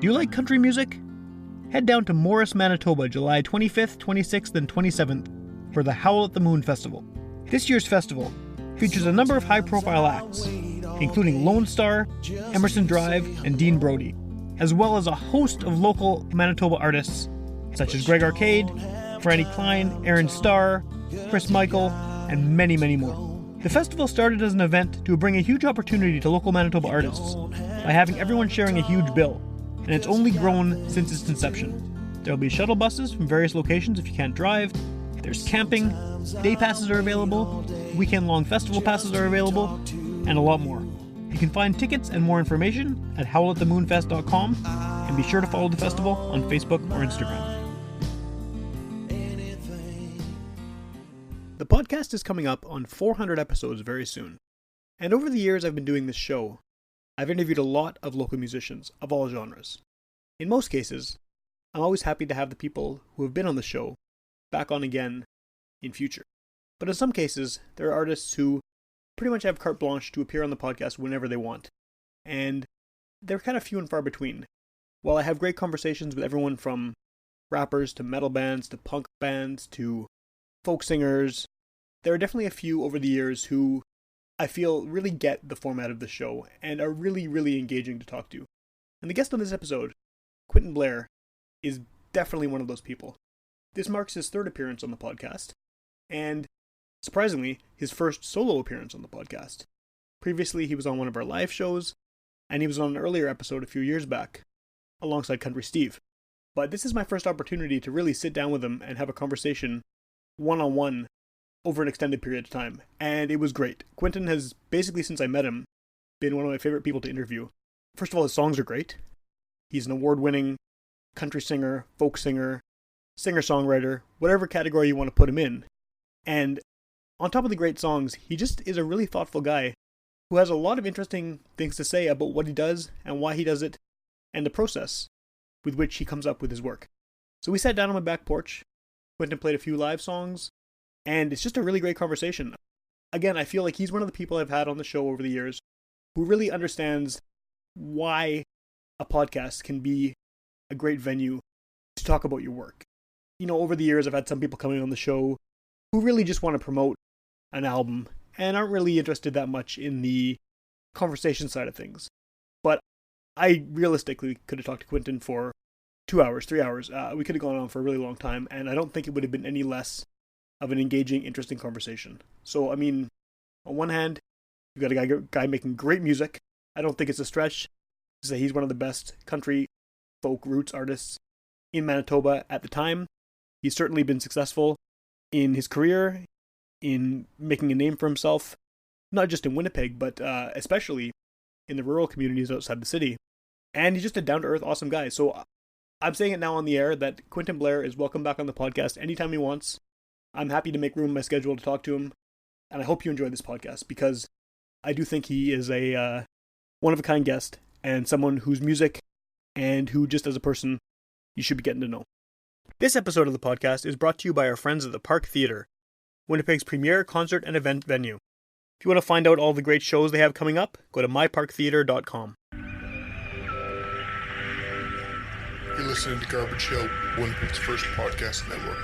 Do you like country music? Head down to Morris, Manitoba, July 25th, 26th, and 27th for the Howl at the Moon Festival. This year's festival features a number of high-profile acts, including Lone Star, Emerson Drive, and Dean Brody, as well as a host of local Manitoba artists such as Greg Arcade, Franny Klein, Aaron Starr, Chris Michael, and many, many more. The festival started as an event to bring a huge opportunity to local Manitoba artists by having everyone sharing a huge bill, and it's only grown since its inception. There will be shuttle buses from various locations if you can't drive, there's camping, day passes are available, weekend-long festival passes are available, and a lot more. You can find tickets and more information at howlatthemoonfest.com, and be sure to follow the festival on Facebook or Instagram. The podcast is coming up on 400 episodes very soon. And over the years I've been doing this show, I've interviewed a lot of local musicians of all genres. In most cases, I'm always happy to have the people who have been on the show back on again in future. But in some cases, there are artists who pretty much have carte blanche to appear on the podcast whenever they want. And they're kind of few and far between. While I have great conversations with everyone from rappers to metal bands to punk bands to folk singers, there are definitely a few over the years who I feel really get the format of the show and are really, really engaging to talk to. And the guest on this episode, Quinton Blair, is definitely one of those people. This marks his third appearance on the podcast, and surprisingly, his first solo appearance on the podcast. Previously, he was on one of our live shows, and he was on an earlier episode a few years back, alongside Country Steve. But this is my first opportunity to really sit down with him and have a conversation one-on-one over an extended period of time, and it was great. Quinton has, basically since I met him, been one of my favorite people to interview. First of all, his songs are great. He's an award-winning country singer, folk singer, singer-songwriter, whatever category you want to put him in. And on top of the great songs, he just is a really thoughtful guy who has a lot of interesting things to say about what he does and why he does it, and the process with which he comes up with his work. So we sat down on my back porch. Quinton played a few live songs, and it's just a really great conversation. Again, I feel like he's one of the people I've had on the show over the years who really understands why a podcast can be a great venue to talk about your work. You know, over the years, I've had some people coming on the show who really just want to promote an album and aren't really interested that much in the conversation side of things. But I realistically could have talked to Quinton for 2 hours, 3 hours. We could have gone on for a really long time, and I don't think it would have been any less of an engaging, interesting conversation. So, I mean, on one hand, you've got a guy making great music. I don't think it's a stretch to say he's one of the best country folk roots artists in Manitoba at the time. He's certainly been successful in his career, in making a name for himself, not just in Winnipeg, but especially in the rural communities outside the city. And he's just a down-to-earth, awesome guy. So I'm saying it now on the air that Quinton Blair is welcome back on the podcast anytime he wants. I'm happy to make room in my schedule to talk to him, and I hope you enjoy this podcast, because I do think he is a one-of-a-kind guest, and someone whose music, and who just as a person, you should be getting to know. This episode of the podcast is brought to you by our friends at the Park Theatre, Winnipeg's premier concert and event venue. If you want to find out all the great shows they have coming up, go to myparktheatre.com. You're listening to Garbage Hill, Winnipeg's first podcast network.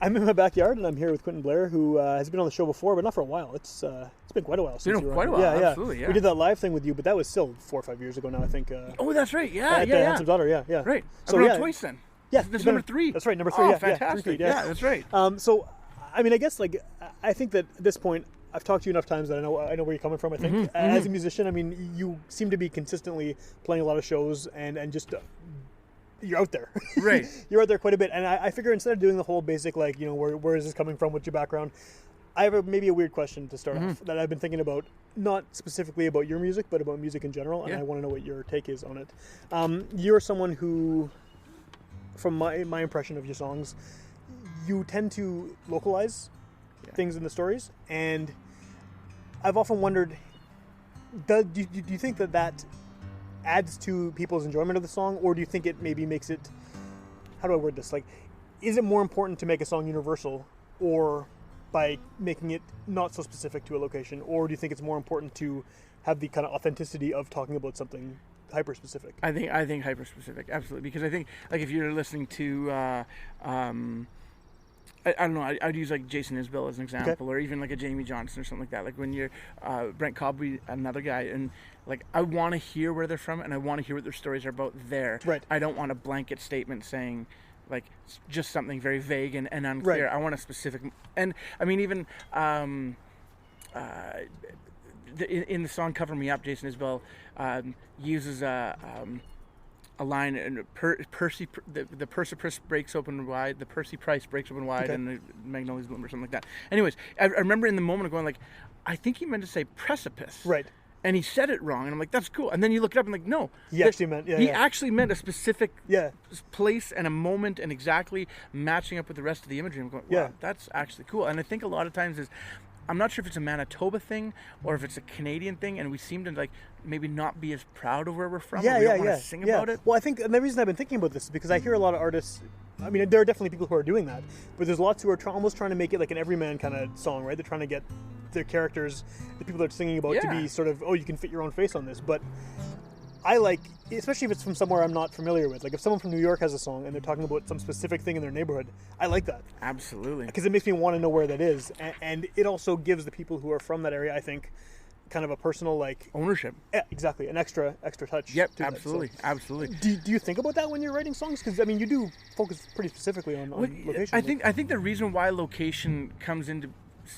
I'm in my backyard, and I'm here with Quinton Blair, who has been on the show before, but not for a while. It's been quite a while since you were quite on. a while, Yeah. absolutely, yeah. We did that live thing with you, but that was still 4 or 5 years ago now, I think. Oh, that's right. Yeah, at yeah, yeah. Handsome Daughter, yeah. Right. So, I've been yeah. on twice then. Yeah. That's number 3. That's right, number 3. Oh, yeah, fantastic. Yeah, Yeah, that's right. So, I mean, I guess, like, I think that at this point, I've talked to you enough times that I know where you're coming from, I think. As a musician, I mean, you seem to be consistently playing a lot of shows and just... you're out there. Right. You're out there quite a bit. And I figure instead of doing the whole basic, like, where is this coming from, what's your background, I have maybe a weird question to start off that I've been thinking about not specifically about your music, but about music in general, and Yeah. I want to know what your take is on it. You're someone who, from my impression of your songs, you tend to localize things in the stories, and I've often wondered, do you think that adds to people's enjoyment of the song, or do you think it maybe makes it, how do I word this, like, is it more important to make a song universal, or by making it not so specific to a location, or do you think it's more important to have the kind of authenticity of talking about something hyper specific? I think hyper specific, absolutely, because I think like if you're listening to I don't know, I'd use like Jason Isbell as an example, or even like a Jamie Johnson or something like that. Like when you're Brent Cobb, another guy, and like I want to hear where they're from, and I want to hear what their stories are about there. Right. I don't want a blanket statement saying like just something very vague and unclear. Right. I want a specific, and I mean even in the song "Cover Me Up," Jason Isbell uses a line, and Percy, the Persepolis breaks open wide, the Percy Price breaks open wide, and the Magnolia's bloom or something like that. Anyways, I remember in the moment going like, I think he meant to say precipice. Right. And he said it wrong, and I'm like, that's cool. And then you look it up and like, no. He actually meant a specific Yeah. place and a moment and exactly matching up with the rest of the imagery. I'm going, wow, that's actually cool. And I think a lot of times I'm not sure if it's a Manitoba thing or if it's a Canadian thing, and we seem to like maybe not be as proud of where we're from. We don't want to sing about it. Well, I think, and the reason I've been thinking about this is because I hear a lot of artists. I mean, there are definitely people who are doing that, but there's lots who are almost trying to make it like an everyman kind of song, right? They're trying to get their characters, the people they're singing about, to be sort of, oh, you can fit your own face on this. But I like, especially if it's from somewhere I'm not familiar with. Like if someone from New York has a song and they're talking about some specific thing in their neighborhood, I like that. Absolutely. Because it makes me want to know where that is. And it also gives the people who are from that area, I think, kind of a personal, like... ownership. Yeah, exactly. An extra touch. Yep, to absolutely. That. So, absolutely. Do you think about that when you're writing songs? Because, I mean, you do focus pretty specifically on location. I think the reason why location comes into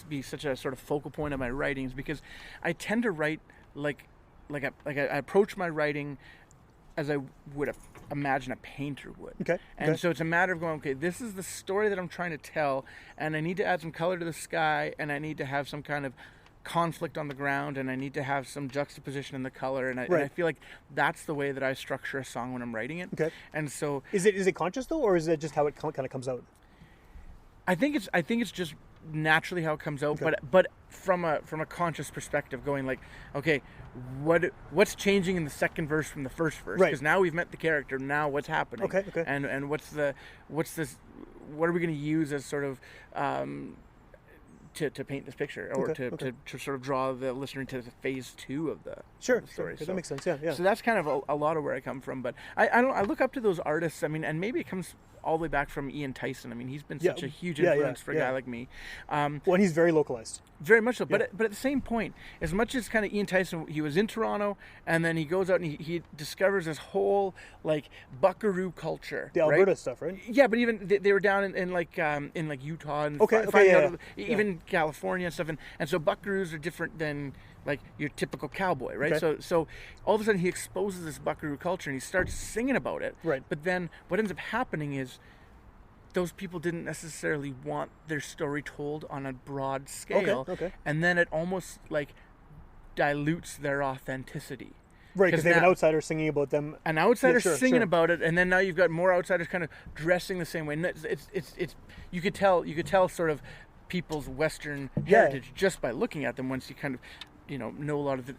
be such a sort of focal point of my writing is because I tend to write like I approach my writing as I would imagine a painter would. Okay. And so it's a matter of going, okay, this is the story that I'm trying to tell, and I need to add some color to the sky, and I need to have some kind of conflict on the ground, and I need to have some juxtaposition in the color, and I feel like that's the way that I structure a song when I'm writing it. Okay. And so is it conscious though, or is it just how it kind of comes out? I think it's just naturally how it comes out, but from a conscious perspective, going like, okay, what's changing in the second verse from the first verse? Right. Because now we've met the character. Now what's happening? Okay. And what are we going to use as sort of to paint this picture, or to sort of draw the listener into phase 2 of the story. Sure. So that makes sense. Yeah. So that's kind of a lot of where I come from. But I look up to those artists. I mean, and maybe it comes all the way back from Ian Tyson. I mean, he's been such a huge influence for a guy like me. Well, and he's very localized. Very much so. But at the same point, as much as kind of Ian Tyson, he was in Toronto, and then he goes out and he discovers this whole like buckaroo culture. The Alberta stuff, right? Yeah, but even they were down in like Utah and even California and stuff, and so buckaroos are different than like your typical cowboy, right? Okay. So all of a sudden he exposes this buckaroo culture and he starts singing about it. Right. But then what ends up happening is those people didn't necessarily want their story told on a broad scale. Okay. And then it almost like dilutes their authenticity. Right, because they have an outsider singing about them. An outsider singing about it, and then now you've got more outsiders kind of dressing the same way. And it's you could tell sort of people's Western heritage just by looking at them once you kind of know a lot of the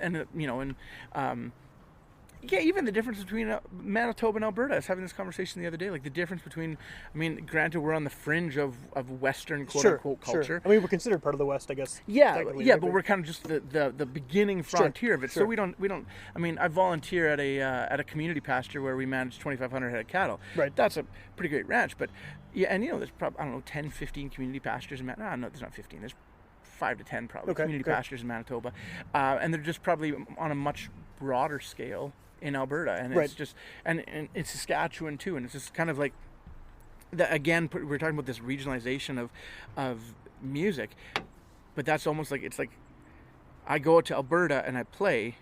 even the difference between Manitoba and Alberta. I was having this conversation the other day, like the difference between, I mean, granted we're on the fringe of Western quote-unquote culture. Sure. I mean, we're considered part of the West, I guess. Yeah, but we're kind of just the beginning frontier of it. Sure. So we don't. I mean, I volunteer at a community pasture where we manage 2,500 head of cattle. Right. That's a pretty great ranch, but yeah, and there's probably 10, 15 community pastures in Manitoba. No, there's not 15. There's 5 to 10 probably community pastures in Manitoba, and they're just probably on a much broader scale in Alberta, and it's just and it's Saskatchewan too, and it's just kind of like that again. We're talking about this regionalization of music, but that's almost like it's like I go out to Alberta and I play,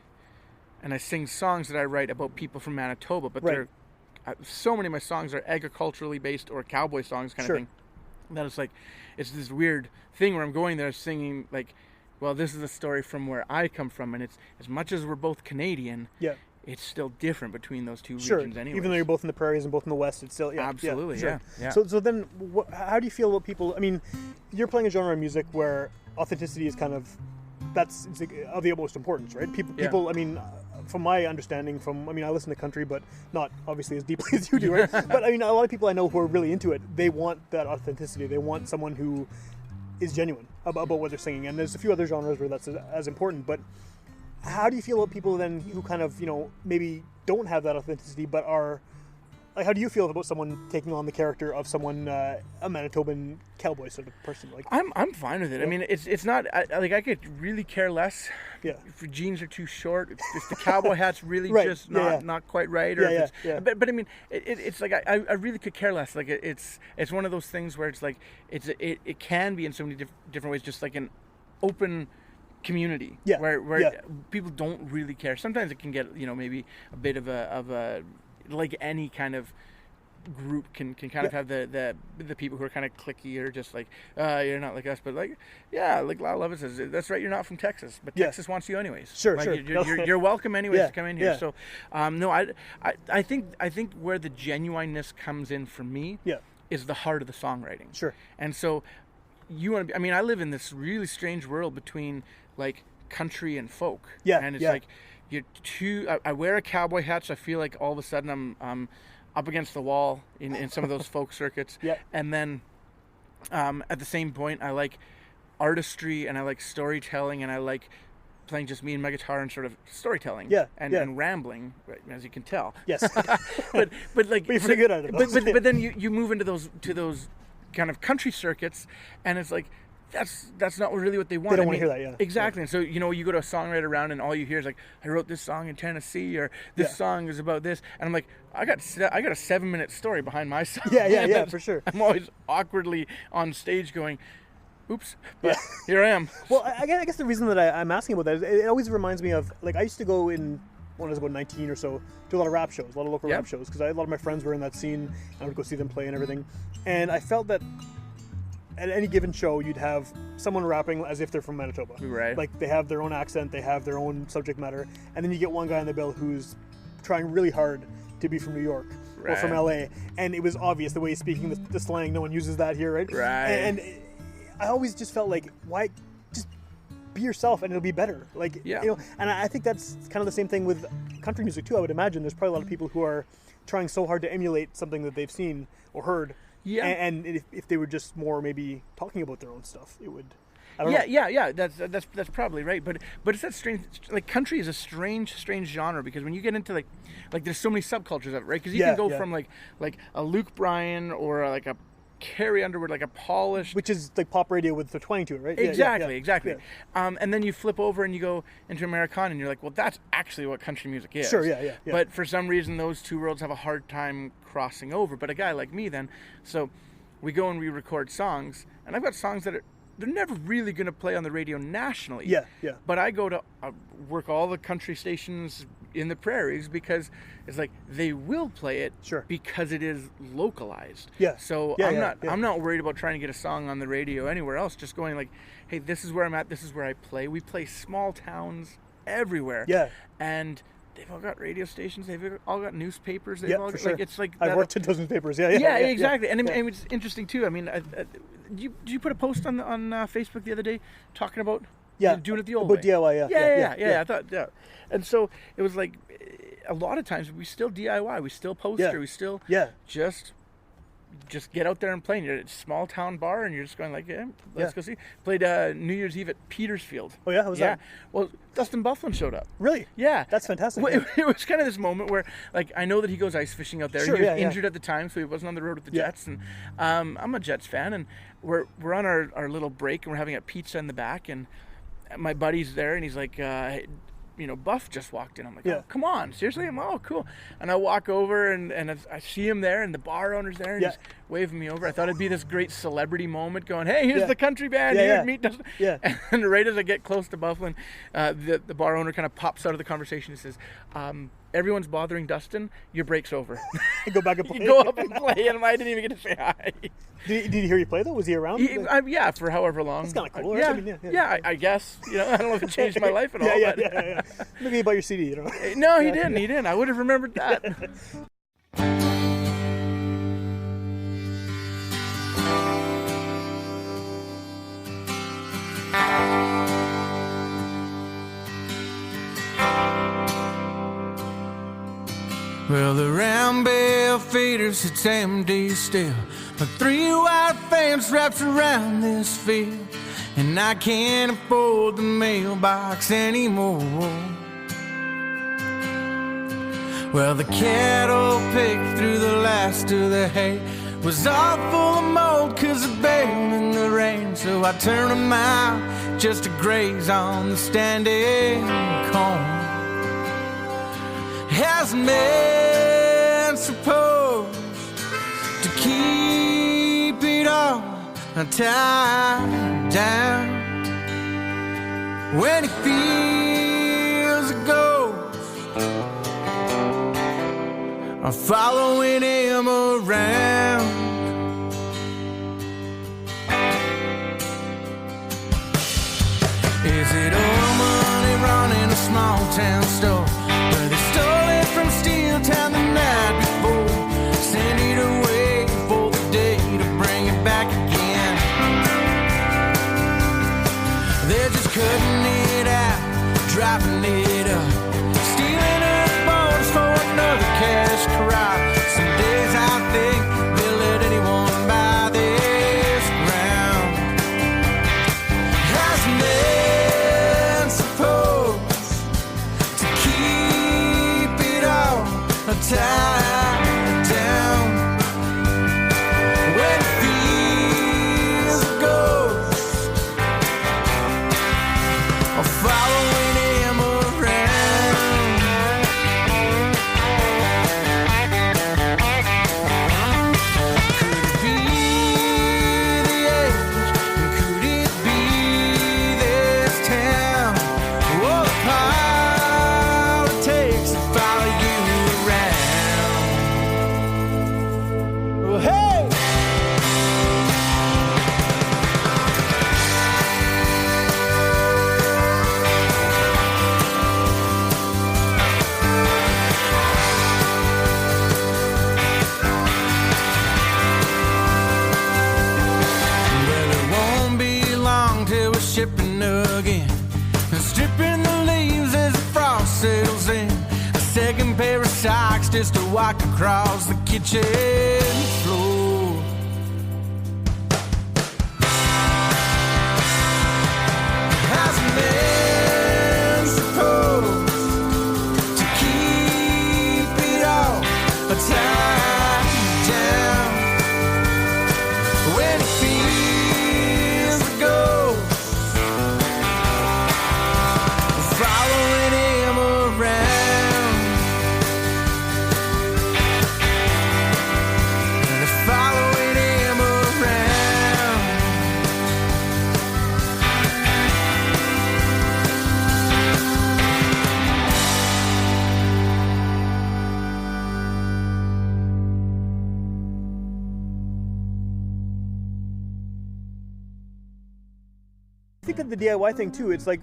and I sing songs that I write about people from Manitoba, but they're so many of my songs are agriculturally based or cowboy songs kind of thing. That it's like it's this weird thing where I'm going there singing like well, this is a story from where I come from, and it's as much as we're both Canadian. Yeah. It's still different between those two Sure. regions anyway. Even though you're both in the prairies and both in the west, it's still absolutely, sure. yeah. So then, how do you feel about people? I mean, you're playing a genre of music where authenticity is kind of it's of the utmost importance, right? People. I mean, from my understanding, I listen to country, but not obviously as deeply as you do, right? But I mean, a lot of people I know who are really into it, they want that authenticity. They want someone who is genuine about what they're singing. And there's a few other genres where that's as important, but how do you feel about people then who kind of, maybe don't have that authenticity but are, like, how do you feel about someone taking on the character of someone, a Manitoban cowboy sort of person? Like, I'm fine with it. Yeah. I mean, it's not, I could really care less if jeans are too short, if the cowboy hat's really right. just not quite right. Or But I mean, it's like, I really could care less. Like, it's one of those things where it's like, it can be in so many different ways, just like an open community where people don't really care. Sometimes it can get maybe a bit of a like any kind of group can kind of have the people who are kind of cliquey or just like you're not like us, but like like Love says, that's right, you're not from Texas, but Texas wants you anyways. Sure, like, sure. You're welcome anyways to come in here. So no, I think where the genuineness comes in for me is the heart of the songwriting. Sure. And so you want to be, I mean, I live in this really strange world between like country and folk. Yeah. And it's like I wear a cowboy hat, so I feel like all of a sudden I'm up against the wall in some of those folk circuits. Yeah. And then at the same point, I like artistry and I like storytelling and I like playing just me and my guitar and sort of storytelling and rambling, as you can tell. Yes. but like, you're pretty good at it. But then you move into those kind of country circuits, and it's like that's not really what they want. They don't want to hear that, yeah. Exactly. And so, you go to a songwriter round and all you hear is like, I wrote this song in Tennessee, or this song is about this. And I'm like, I got a 7-minute story behind my song. Yeah, for sure. I'm always awkwardly on stage going, oops, but here I am. Well, I guess the reason that I'm asking about that is it always reminds me of, like, I used to go in, when I was about 19 or so, do a lot of rap shows, a lot of local rap shows, because a lot of my friends were in that scene, and I would go see them play and everything. And I felt that at any given show, you'd have someone rapping as if they're from Manitoba. Right. Like, they have their own accent, they have their own subject matter, and then you get one guy on the bill who's trying really hard to be from New York or from LA, and it was obvious the way he's speaking the slang. No one uses that here, right? Right. And I always just felt like, why just be yourself and it'll be better? Like, and I think that's kind of the same thing with country music too. I would imagine there's probably a lot of people who are trying so hard to emulate something that they've seen or heard. Yeah. And if they were just more maybe talking about their own stuff, it would. I don't know. Yeah. That's probably right. But it's that strange. Like, country is a strange genre, because when you get into like there's so many subcultures of it, right? Because you can go from like a Luke Bryan or like a Carrie Underwood, like a polished, which is like pop radio with the twang to it, right? Exactly. Yeah. And then you flip over and you go into Americana, and you're like, well, that's actually what country music is. Sure, yeah. But for some reason, those two worlds have a hard time crossing over. But a guy like me, then, so we go and we record songs, and I've got songs that they're never really going to play on the radio nationally. Yeah. But I go to work all the country stations in the prairies, because it's like they will play it because it is localized. Yeah. So I'm not worried about trying to get a song on the radio anywhere else. Just going like, hey, this is where I'm at. This is where I play. We play small towns everywhere. Yeah. And they've all got radio stations. They've all got newspapers. They've all for got, sure. like, it's like I've worked in those newspapers. Yeah, exactly. And it's interesting too. I mean, did you put a post on Facebook the other day talking about doing it the old way? About DIY, yeah. I thought, and so it was like, a lot of times we still DIY, we still poster, we still just get out there and play. You're at a small town bar, and you're just going like, let's go see. Played New Year's Eve at Petersfield. Oh yeah, how was that? Well, Dustin Bufflin showed up. Really? Yeah, that's fantastic. Well, it was kind of this moment where, like, I know that he goes ice fishing out there. Sure, he was injured at the time, so he wasn't on the road with the Jets. And I'm a Jets fan, and we're on our little break, and we're having a pizza in the back, and my buddy's there, and he's like, Buff just walked in. I'm like, oh, come on, seriously? I'm like, oh, cool. And I walk over, and I see him there, and the bar owner's there, and he's waving me over. I thought it'd be this great celebrity moment going, hey, here's Yeah. the country band. Yeah, Here, yeah. meet Dustin. Yeah. And right as I get close to Bufflin, the bar owner kind of pops out of the conversation and says, everyone's bothering Dustin. Your break's over. Go back and play. You go up and play. And I didn't even get to say hi. Did he hear you play though? Was he around? Yeah, for however long. That's kind of cool. Right? Yeah, I mean, yeah. I guess. You know, I don't know if it changed my life at all. Yeah. But Maybe about your CD, you know. No, he didn't. He didn't. I would have remembered that. Well, the round bell feeders, it's empty still. A 3-wire fence wraps around this field, and I can't afford the mailbox anymore. Well, the cattle picked through the last of the hay was all full of mold 'cause of bailed in the rain. So I turned them out just to graze on the standing corn. Hasn't been supposed to keep it all tied down. When he feels a ghost, I'm following him around. Is it old money running a small town store? Where they stole it from Steel Town the night before, send it away for the day to bring it back again. They're just cutting it out, dropping it up, stealing her bones for another cash crop. Some days I think they'll let anyone buy this ground. Hasn't been supposed to keep it all tied down. When it feels a ghost, I'm following him around. Could it be the age? Could it be this town? Oh, the politics that follow you around. Well, hey! Well, it won't be long till we're shipping again, and stripping the leaves as the frost settles in. A second pair of socks just to walk across the kitchen floor. Hasn't been supposed to keep it all tied down. When it feels the ghost, following him around. They're following him around. I think that the DIY thing too, it's like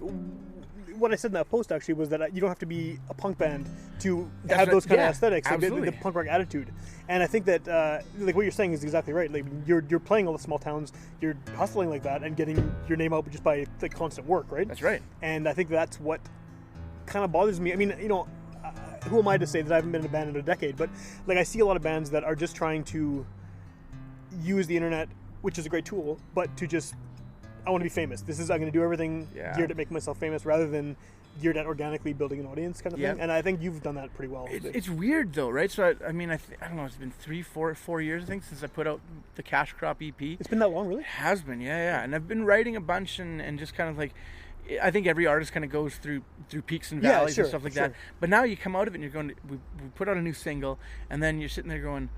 what I said in that post actually was that you don't have to be a punk band to That's have right. those kind Yeah, of aesthetics, like absolutely. the punk rock attitude. And I think that like what you're saying is exactly right. Like you're playing all the small towns, you're hustling like that and getting your name out just by the constant work, right? That's right. And I think that's what kind of bothers me. I mean, you know, who am I to say that I haven't been in a band in a decade? But like I see a lot of bands that are just trying to use the internet, which is a great tool, but to just I want to be famous. I'm going to do everything geared at making myself famous rather than geared at organically building an audience kind of thing. And I think you've done that pretty well. It's weird though, right? So I mean, I don't know. It's been 4 years I think since I put out the Cash Crop EP. It's been that long, really? It has been, yeah. And I've been writing a bunch and just kind of like, I think every artist kind of goes through peaks and valleys and stuff like that. But now you come out of it and you're going, we put out a new single, and then you're sitting there going,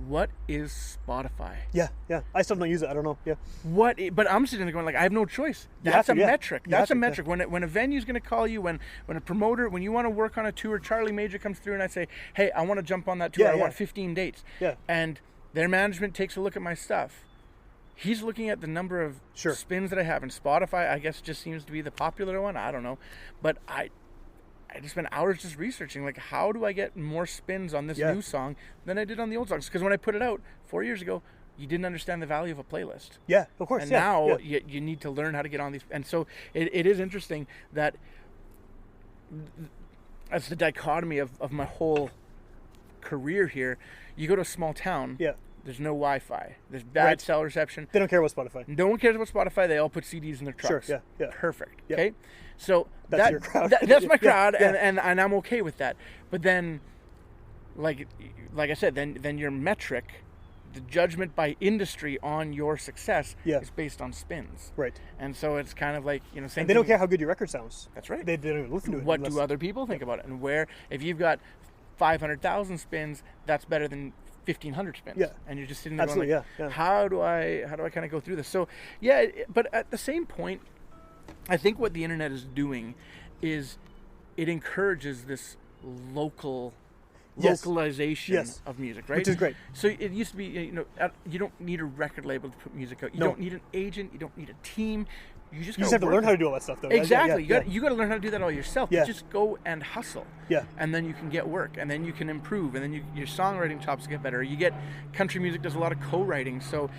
what is Spotify? Yeah. I still don't use it. I don't know. Yeah. But I'm sitting there going like, I have no choice. That's a metric. That's a metric. When a venue's going to call you, when a promoter, when you want to work on a tour, Charlie Major comes through and I say, hey, I want to jump on that tour. I want 15 dates. Yeah. And their management takes a look at my stuff. He's looking at the number of spins that I have. And Spotify, I guess, just seems to be the popular one. I don't know. But I just spent hours just researching, like, how do I get more spins on this new song than I did on the old songs? Because when I put it out 4 years ago, you didn't understand the value of a playlist. Yeah, of course. And now you need to learn how to get on these. And so it is interesting that that's the dichotomy of my whole career here. You go to a small town. Yeah. There's no Wi-Fi. There's bad cell reception. They don't care about Spotify. No one cares about Spotify. They all put CDs in their trucks. Sure, yeah. Perfect, yeah. okay? So that's your crowd. That's my crowd, and I'm okay with that. But then, like I said, then your metric, the judgment by industry on your success is based on spins. Right. And so it's kind of like, same thing. They don't care how good your record sounds. That's right. They don't even listen to it. What do other people think about it? And if you've got 500,000 spins, that's better than 1,500 spins. Yeah. And you're just sitting there going, like, how do I kind of go through this? So, but at the same point, I think what the internet is doing is it encourages this localization of music, right? Which is great. So it used to be, you don't need a record label to put music out. You don't need an agent. You don't need a team. You just have to learn how to do all that stuff, though. Exactly. You got to learn how to do that all yourself. Yeah. You just go and hustle. Yeah. And then you can get work, and then you can improve, and then your songwriting chops get better. Country music does a lot of co-writing, so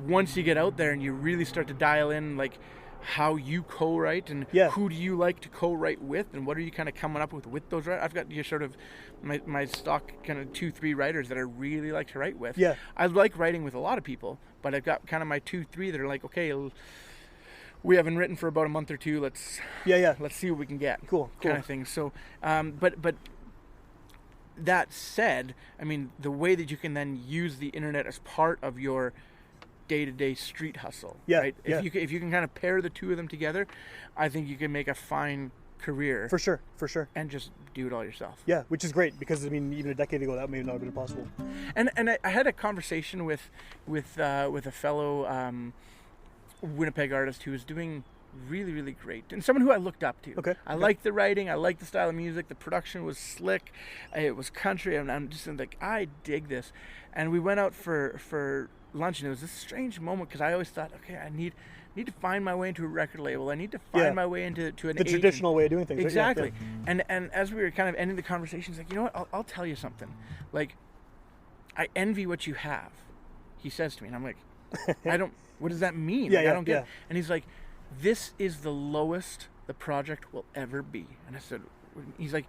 once you get out there and you really start to dial in, like, how you co-write and who do you like to co-write with, and what are you kind of coming up with those writers. I've got your sort of my stock kind of 2-3 writers that I really like to write with. Yeah. I like writing with a lot of people, but I've got kind of my 2-3 that are like, okay, we haven't written for about a month or two. Let's see what we can get. Cool. Kind of thing. So, but that said, I mean, the way that you can then use the internet as part of your day-to-day street hustle, right? If you can kind of pair the two of them together, I think you can make a fine career. For sure. And just do it all yourself. Yeah, which is great, because I mean, even a decade ago that may not have been possible. And I had a conversation with a fellow Winnipeg artist who was doing really, really great, and someone who I looked up to. I liked the writing, I liked the style of music, the production was slick, it was country, and I'm just like, I dig this. And we went out for lunch, and it was this strange moment, because I always thought, okay, I need to find my way into a record label. I need to find my way into an agent. The traditional way of doing things. Exactly. Right? And as we were kind of ending the conversation, he's like, you know what? I'll tell you something. Like, I envy what you have. He says to me, and I'm like, I don't. What does that mean? I don't get it. And he's like, this is the lowest the project will ever be. And I said, he's like,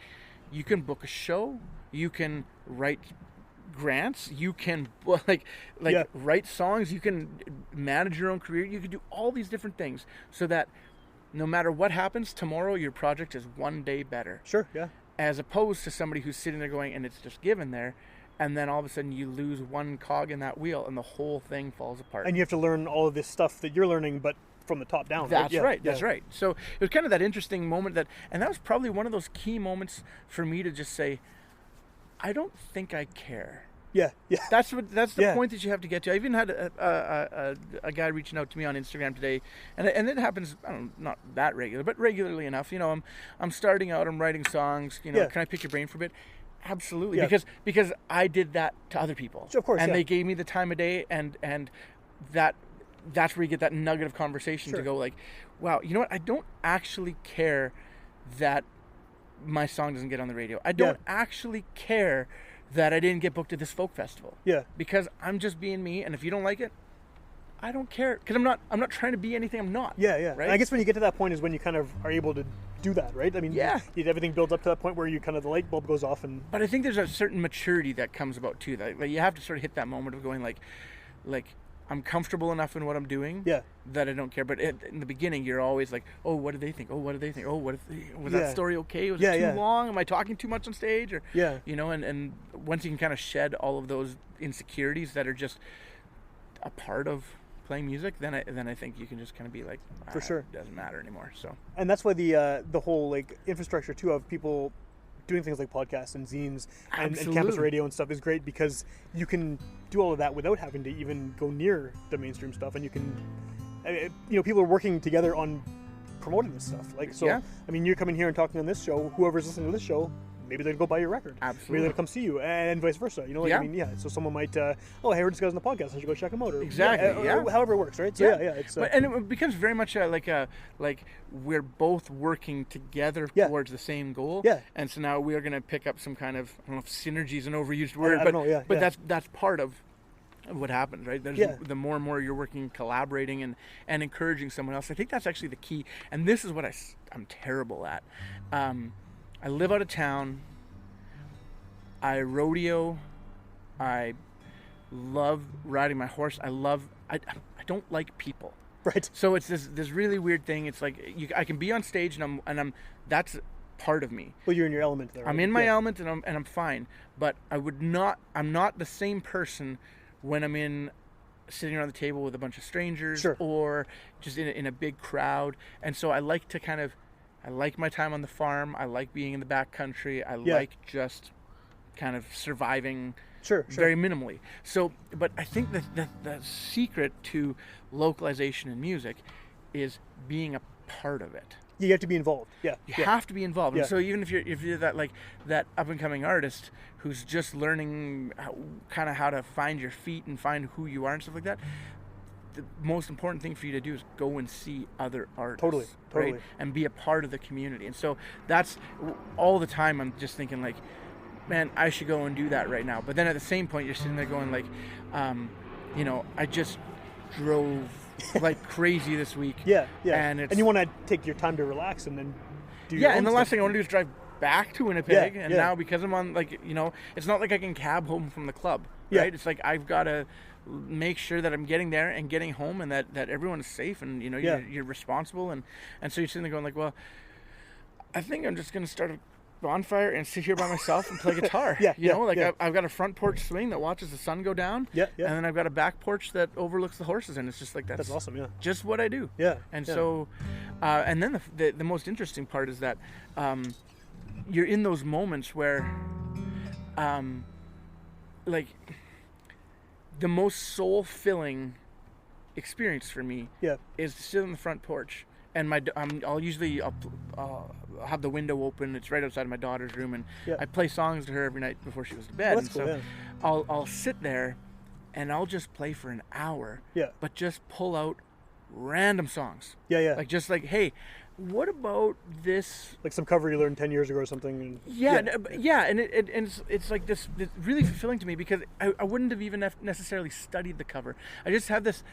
you can book a show, you can write grants, you can write songs, you can manage your own career, you can do all these different things, so that no matter what happens tomorrow, your project is one day better. Sure, yeah. As opposed to somebody who's sitting there going, and it's just given there, and then all of a sudden you lose one cog in that wheel and the whole thing falls apart. And you have to learn all of this stuff that you're learning, but from the top down. That's right. That's right. So it was kind of that interesting moment and that was probably one of those key moments for me to just say, I don't think I care. Yeah. That's the point that you have to get to. I even had a guy reaching out to me on Instagram today, and it happens, I don't know, not that regular, but regularly enough. I'm starting out, I'm writing songs. Can I pick your brain for a bit? Absolutely, because I did that to other people. Of course, and they gave me the time of day, and that's where you get that nugget of conversation to go like, wow, you know what? I don't actually care that my song doesn't get on the radio. I don't actually care that I didn't get booked at this folk festival. Yeah, because I'm just being me, and if you don't like it, I don't care, because I'm not trying to be anything I'm not. Yeah. Right? And I guess when you get to that point is when you kind of are able to do that, right? I mean, everything builds up to that point where you kind of, the light bulb goes off. But I think there's a certain maturity that comes about too. That you have to sort of hit that moment of going like I'm comfortable enough in what I'm doing that I don't care. But in the beginning, you're always like, oh, what do they think? Oh, what do they think? Oh, was that story okay? Was it too long? Am I talking too much on stage? Or and once you can kind of shed all of those insecurities that are just a part of playing music, then I think you can just kind of be like, for sure, it doesn't matter anymore. So, and that's why the whole like infrastructure too of people doing things like podcasts and zines and campus Absolutely. radio and stuff is great because you can do all of that without having to even go near the mainstream stuff, and you can, people are working together on promoting this stuff. Like, so, Yeah. I mean, you're coming here and talking on this show. Whoever's listening to this show, maybe they'll go buy your record. Absolutely. Maybe they'll come see you, and vice versa. You know, like, Yeah. I mean, yeah. So someone might, I heard this guy's on the podcast. I should go check him out. Or, Exactly, or however it works, right? So yeah. It's, but, and it becomes very much like we're both working together Yeah. towards the same goal. Yeah. And so now we are going to pick up some kind of, I don't know if synergy is an overused word, I but don't know, but that's part of what happens, right? There's Yeah. the more and more you're working, collaborating, and encouraging someone else. I think that's actually the key. And this is what I'm terrible at. I live out of town. I rodeo. I love riding my horse. I don't like people. right. So it's this really weird thing. It's like I can be on stage and I'm that's part of me. Well, you're in your element there. I'm right? in my Yeah. element and I'm fine. But I'm not the same person when I'm sitting around the table with a bunch of strangers Sure. or just in a big crowd. And so I like my time on the farm. I like being in the back country. I like just kind of surviving Sure. very minimally. So, but I think that the secret to localization in music is being a part of it. You have to be involved. Yeah. You have to be involved. Yeah. And so even if you're that up and coming artist who's just learning how to find your feet and find who you are and stuff like that, the most important thing for you to do is go and see other artists. Totally. Right? And be a part of the community. And so that's all the time I'm just thinking like, man, I should go and do that right now. But then at the same point, you're sitting there going like, I just drove like crazy this week. Yeah. And you want to take your time to relax and then do your yeah, own and the stuff. last thing I want to do is drive back to Winnipeg. Yeah, and yeah. now because I'm on it's not like I can cab home from the club, Yeah. right? It's like I've got to make sure that I'm getting there and getting home and that everyone is safe and Yeah. you're responsible and so you're sitting there going like, well, I think I'm just going to start a bonfire and sit here by myself and play guitar. Yeah, I've got a front porch swing that watches the sun go down. Yeah. And then I've got a back porch that overlooks the horses, and it's just like That's awesome. Yeah. just what I do. Yeah. And yeah. so, and then the most interesting part is that you're in those moments where, like, the most soul-filling experience for me Yeah. is to sit on the front porch. And I'll have the window open. It's right outside of my daughter's room, and Yeah. I play songs to her every night before she goes to bed. Oh, that's and cool, so I'll sit there, and I'll just play for an hour. Yeah. But just pull out random songs. Yeah. Like just like, hey, what about this? Like some cover you learned 10 years ago or something. And, And it's like this really fulfilling to me because I wouldn't have even necessarily studied the cover. I just have this.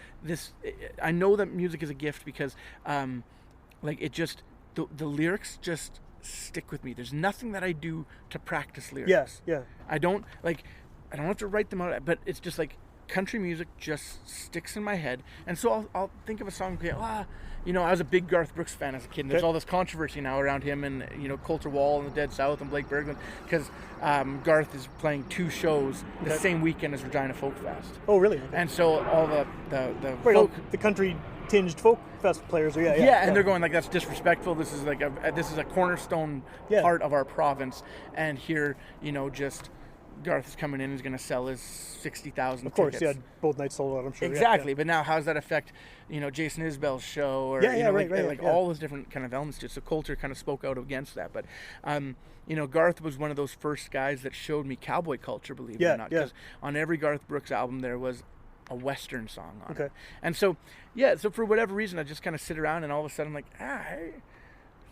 I know that music is a gift because, like it just the lyrics just stick with me. There's nothing that I do to practice lyrics. Yeah. I don't have to write them out, but it's just like country music just sticks in my head, and so I'll think of a song. Okay, I was a big Garth Brooks fan as a kid. And there's all this controversy now around him and Coulter Wall and the Dead South and Blake Berglund because Garth is playing 2 shows the same weekend as Regina Folk Fest. Oh, really? Okay. And so all the Right, folk, the country tinged folk fest players are and they're going like that's disrespectful. This is like a cornerstone part of our province, and here just. Garth is coming in and is going to sell his 60,000 Of course, tickets. yeah, both nights sold out, I'm sure. Exactly, Yeah. but now how does that affect, Jason Isbell's show or right, all those different kind of elements to it. So Coulter kind of spoke out against that, but Garth was one of those first guys that showed me cowboy culture, believe it or not, because on every Garth Brooks album there was a Western song on it. And so for whatever reason I just kind of sit around and all of a sudden I'm like, hey,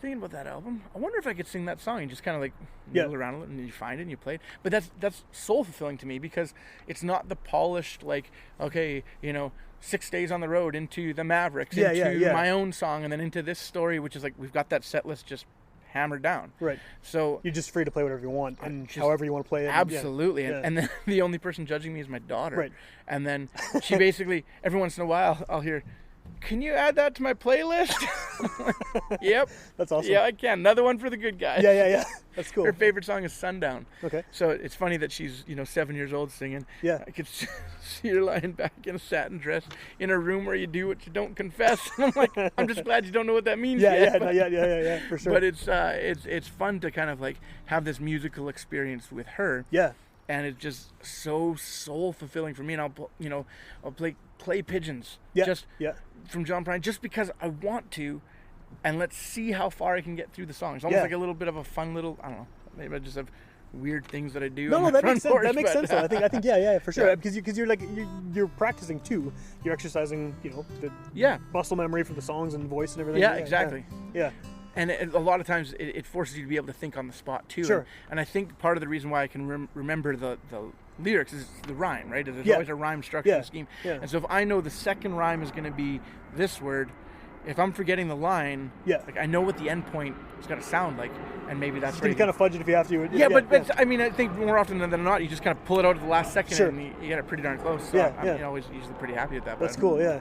thinking about that album. I wonder if I could sing that song. And just kind of like noodle around a little, and you find it and you play it. But that's soul fulfilling to me because it's not the polished like 6 days on the road into the Mavericks, into my own song, and then into this story, which is like we've got that set list just hammered down. Right. So you're just free to play whatever you want and however you want to play it. Absolutely. And then the only person judging me is my daughter. Right. And then she basically every once in a while I'll hear, can you add that to my playlist? Yep. That's awesome. Yeah, I can. Another one for the good guy. Yeah. That's cool. Her favorite song is Sundown. Okay. So it's funny that she's, 7 years old singing. Yeah. I could see her lying back in a satin dress in a room where you do what you don't confess. And I'm like, I'm just glad you don't know what that means yet. Yeah, for sure. But it's fun to kind of like have this musical experience with her. Yeah. And it's just so soul fulfilling for me. And I'll play Clay Pigeons. Yeah. From John Prine, just because I want to, and let's see how far I can get through the song. It's almost like a little bit of a fun little, I don't know, maybe I just have weird things that I do. No, that makes sense. Porch, that makes sense. Though. I think yeah, for sure. Yeah. Because you're like you're practicing too. You're exercising, the muscle memory from the songs and voice and everything. Yeah, exactly. Yeah. And a lot of times it forces you to be able to think on the spot too. Sure. And I think part of the reason why I can remember the lyrics is the rhyme, right? There's always a rhyme structure and scheme. Yeah. And so if I know the second rhyme is going to be this word, if I'm forgetting the line, like I know what the end point is going to sound like, and maybe that's you can kind of fudge it if you have to. But I mean, I think more often than not, you just kind of pull it out at the last second, and you get it pretty darn close. So I'm always usually pretty happy with that. That's cool. Yeah.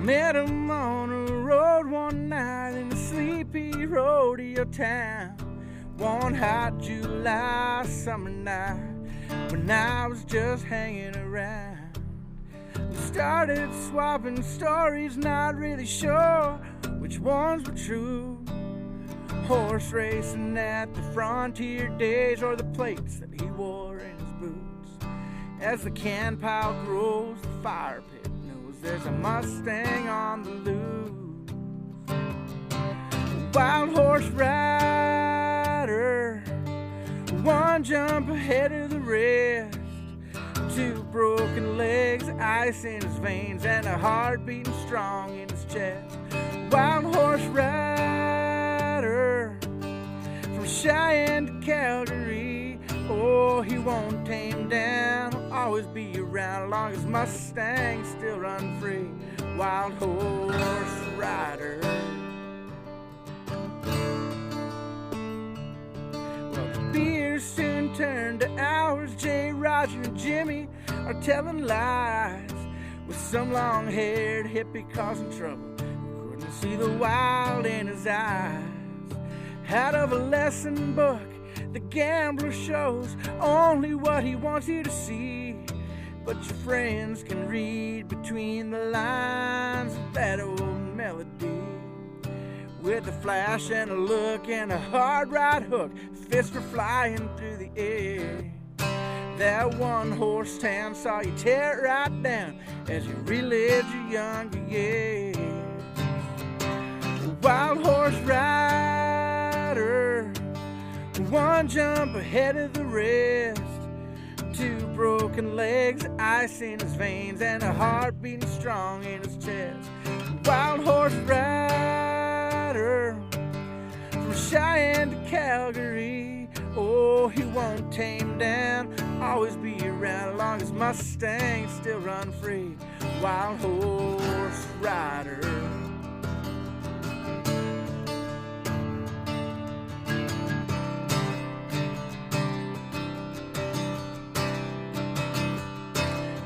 Met him on a road one night in a sleepy rodeo town. One hot July summer night when I was just hanging around. We started swapping stories, not really sure which ones were true. Horse racing at the frontier days, or the plates that he wore in his boots. As the can pile grows, the fire pit knows there's a Mustang on the loose. Wild horse rider, one jump ahead of the rest. Two broken legs, ice in his veins, and a heart beating strong in his chest. Wild horse rider, from Cheyenne to Calgary. Oh, he won't tame down, he'll always be around as long as Mustangs still run free. Wild horse rider. Well, the beers soon turned to hours. Jay, Roger, and Jimmy are telling lies, with some long-haired hippie causing trouble. Couldn't see the wild in his eyes. Out of a lesson book, the gambler shows only what he wants you to see. But your friends can read between the lines of that old melody. With a flash and a look and a hard right hook, fists were flying through the air. That one horse town saw you tear it right down as you relived your younger years. Wild horse rider, one jump ahead of the rest. Two broken legs, ice in his veins, and a heart beating strong in his chest. Wild horse rider, from Cheyenne to Calgary. Oh, he won't tame down, always be around as long as Mustangs still run free. Wild horse rider.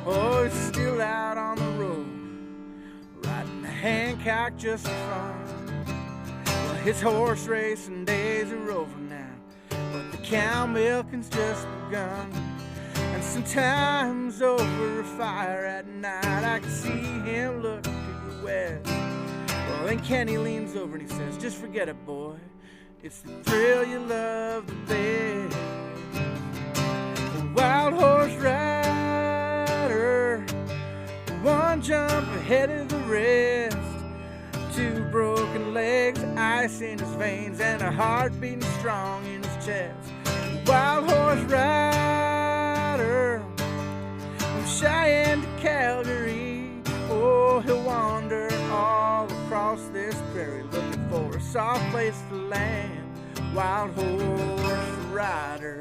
Oh, he's still out on the road, riding a Hancock just for fun. Well, his horse racing days are over now, but the cow milking's just begun. And sometimes over a fire at night, I can see him look to the west. Well, then Kenny leans over and he says, just forget it, boy, it's the thrill you love the best. A wild horse rider, one jump ahead of the rest. Two broken legs, ice in his veins, and a heart beating strong in his chest. Wild horse rider, from Cheyenne to Calgary. Oh, he'll wander all across this prairie looking for for a soft place to land, wild horse rider.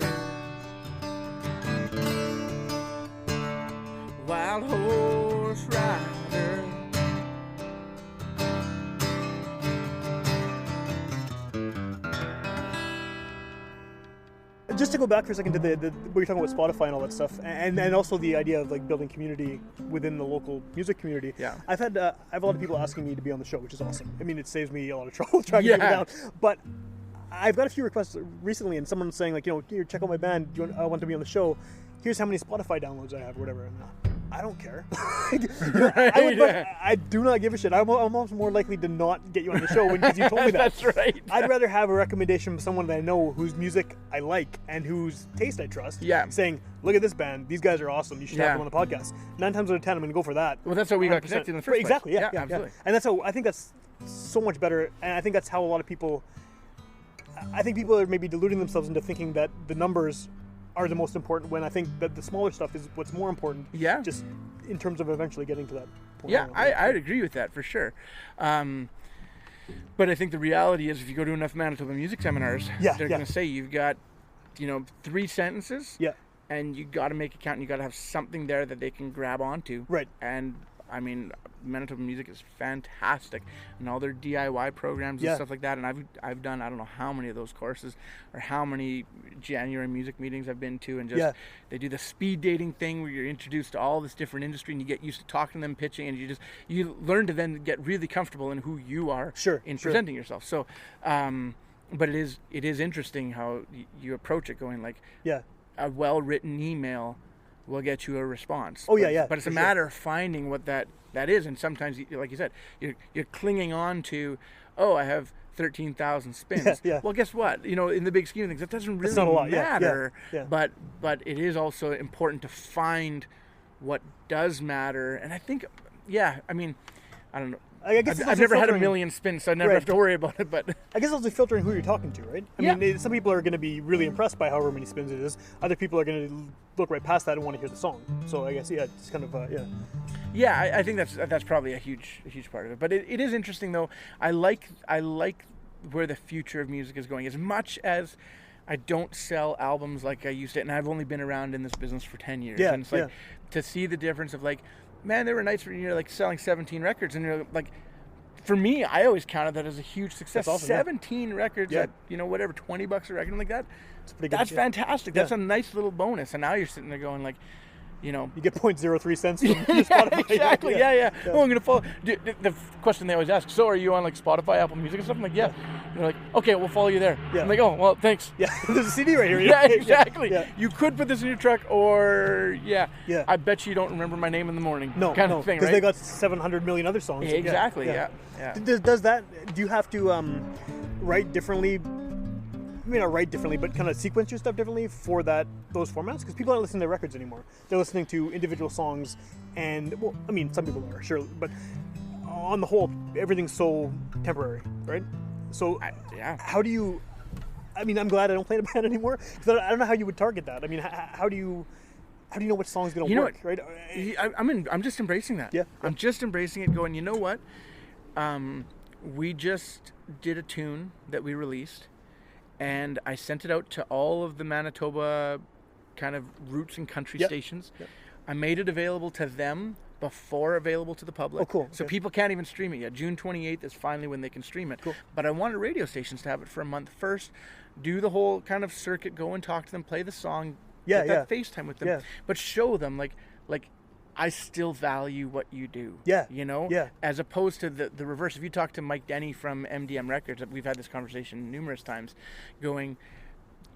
Wild horse rider. Just to go back for a second to the what you're talking about Spotify and all that stuff, and also the idea of like building community within the local music community. Yeah. I have a lot of people asking me to be on the show, which is awesome. I mean, it saves me a lot of trouble tracking people down. But I've got a few requests recently, and someone's saying like, here, check out my band. I want to be on the show. Here's how many Spotify downloads I have, or whatever. And I don't care. I do not give a shit. I'm almost more likely to not get you on the show because you told me that. That's right. I'd rather have a recommendation from someone that I know whose music I like and whose taste I trust. Yeah. Saying, look at this band. These guys are awesome. You should have them on the podcast. 9 times out of 10, I'm going to go for that. Well, that's how we got connected in the first place. Exactly. Yeah. Absolutely. And that's how I think that's so much better. And I think that's how a lot of people. I think people are maybe deluding themselves into thinking that the numbers are the most important, when I think that the smaller stuff is what's more important. Yeah. Just in terms of eventually getting to that point. Yeah, I'd agree with that for sure. But I think the reality is, if you go to enough Manitoba music seminars, they're going to say you've got, 3 sentences. Yeah. And you got to make it count, and you got to have something there that they can grab onto. Right. And I mean, Manitoba Music is fantastic, and all their DIY programs and stuff like that. And I've done, I don't know how many of those courses, or how many January music meetings I've been to, and just they do the speed dating thing where you're introduced to all this different industry, and you get used to talking to them, pitching, and you learn to then get really comfortable in who you are in presenting yourself. So, but it is interesting how you approach it, going like, a well-written email will get you a response. Oh, but it's a matter of finding what that is. And sometimes, like you said, you're clinging on to, I have 13,000 spins. Well, guess what? In the big scheme of things, that doesn't really matter. But it is also important to find what does matter. And I think, I mean, I don't know. I guess I've never had a million spins, so I never have to worry about it. But I guess also filtering who you're talking to, right? I mean, some people are going to be really impressed by however many spins it is. Other people are going to look right past that and want to hear the song. So I guess it's kind of I think that's probably a huge part of it. But it is interesting though. I like where the future of music is going. As much as I don't sell albums like I used to, and I've only been around in this business for 10 years. And it's like to see the difference of like, man, there were nights where you're like selling 17 records, and you're like, for me, I always counted that as a huge success. That's awesome, 17 records at whatever, $20 a record, I'm like that. It's pretty good. That's fantastic. That's a nice little bonus. And now you're sitting there going like, you get 0.03 cents from your Spotify. Exactly. Yeah. Oh, I'm gonna follow. The question they always ask: so, are you on like Spotify, Apple Music, and stuff? I'm like, yeah. They're like, okay, we'll follow you there. I'm like, oh, well, thanks. Yeah, there's a CD right here. Yeah, exactly. You could put this in your truck, or I bet you don't remember my name in the morning. No, kind of thing, because right? they got 700 million other songs. Exactly. Yeah. Does that? Do you have to write differently? I mean, not write differently, but kind of sequence your stuff differently for those formats? Because people aren't listening to records anymore. They're listening to individual songs, and well, I mean, some people are, sure, but on the whole, everything's so temporary, right? So, how do you? I mean, I'm glad I don't play in a band anymore, because I don't know how you would target that. I mean, how do you know what song's going to work, right? I'm just embracing that. Yeah. I'm just embracing it, going, you know what? We just did a tune that we released, and I sent it out to all of the Manitoba kind of roots and country stations. Yep. I made it available to them before available to the public. Oh, cool. So people can't even stream it yet. June 28th is finally when they can stream it. Cool. But I wanted radio stations to have it for a month first, do the whole kind of circuit, go and talk to them, play the song, get that FaceTime with them, but show them like I still value what you do. Yeah. As opposed to the reverse. If you talk to Mike Denny from MDM Records, we've had this conversation numerous times, going,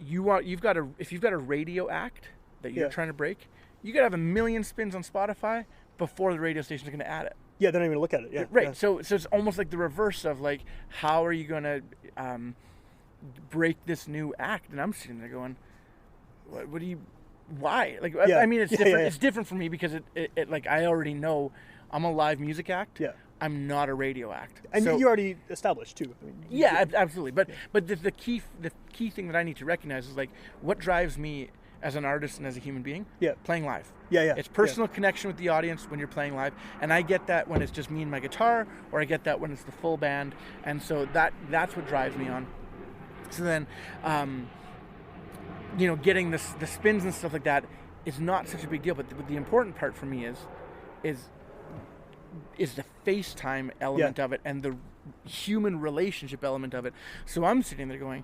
if you've got a radio act that you're trying to break, you got to have 1 million spins on Spotify before the radio station is going to add it. Yeah, they're not even going to look at it. Yeah. Right. Yeah. So it's almost like the reverse of like, how are you going to break this new act? And I'm sitting there going, what do you? Why? Like, I mean, it's different. It's different for me because it like I already know I'm a live music act. Yeah. I'm not a radio act. And you already established too. I mean, absolutely. But the key thing that I need to recognize is like what drives me as an artist and as a human being? Yeah. Playing live. Yeah. It's personal connection with the audience when you're playing live, and I get that when it's just me and my guitar, or I get that when it's the full band, and so that's what drives me on. So then, getting the spins and stuff like that is not such a big deal, but the important part for me is the FaceTime element of it and the human relationship element of it. So I'm sitting there going,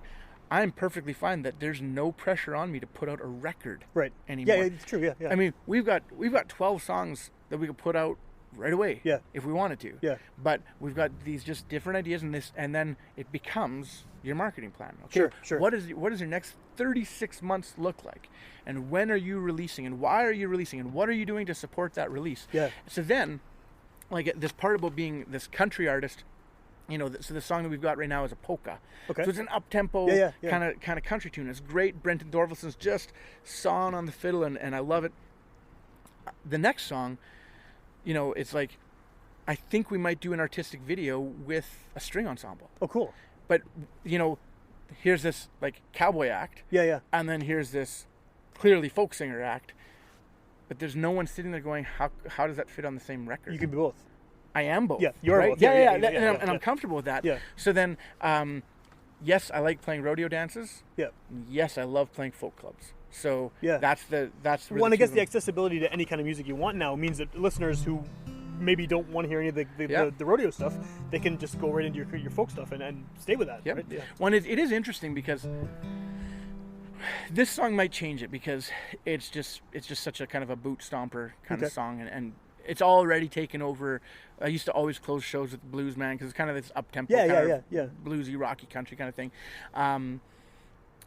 I'm perfectly fine that there's no pressure on me to put out a record anymore. Yeah, it's true. Yeah. I mean, we've got 12 songs that we could put out right away if we wanted to. Yeah. But we've got these just different ideas and then it becomes your marketing plan. Okay. Sure. What does your next 36 months look like? And when are you releasing? And why are you releasing? And what are you doing to support that release? Yeah. So then, like this part about being this country artist, so the song that we've got right now is a polka. Okay. So it's an up-tempo kind of country tune. It's great. Brenton Dorvaldson's just sawing on the fiddle, and I love it. The next song, it's like, I think we might do an artistic video with a string ensemble. Oh, cool. But, here's this, like, cowboy act. Yeah. And then here's this clearly folk singer act. But there's no one sitting there going, how does that fit on the same record? You can be both. I am both. Yeah, you're right? both. And I'm comfortable with that. Yeah. So then, yes, I like playing rodeo dances. Yeah. Yes, I love playing folk clubs. So yeah, that's well, I guess the accessibility to any kind of music you want now means that listeners who maybe don't want to hear any of the rodeo stuff, they can just go right into your folk stuff and stay with that. Yep. Right? Yeah. Well, it is interesting because this song might change it because it's just such a kind of a boot stomper kind of song, and it's already taken over. I used to always close shows with Blues Man because it's kind of this up-tempo bluesy, rocky country kind of thing.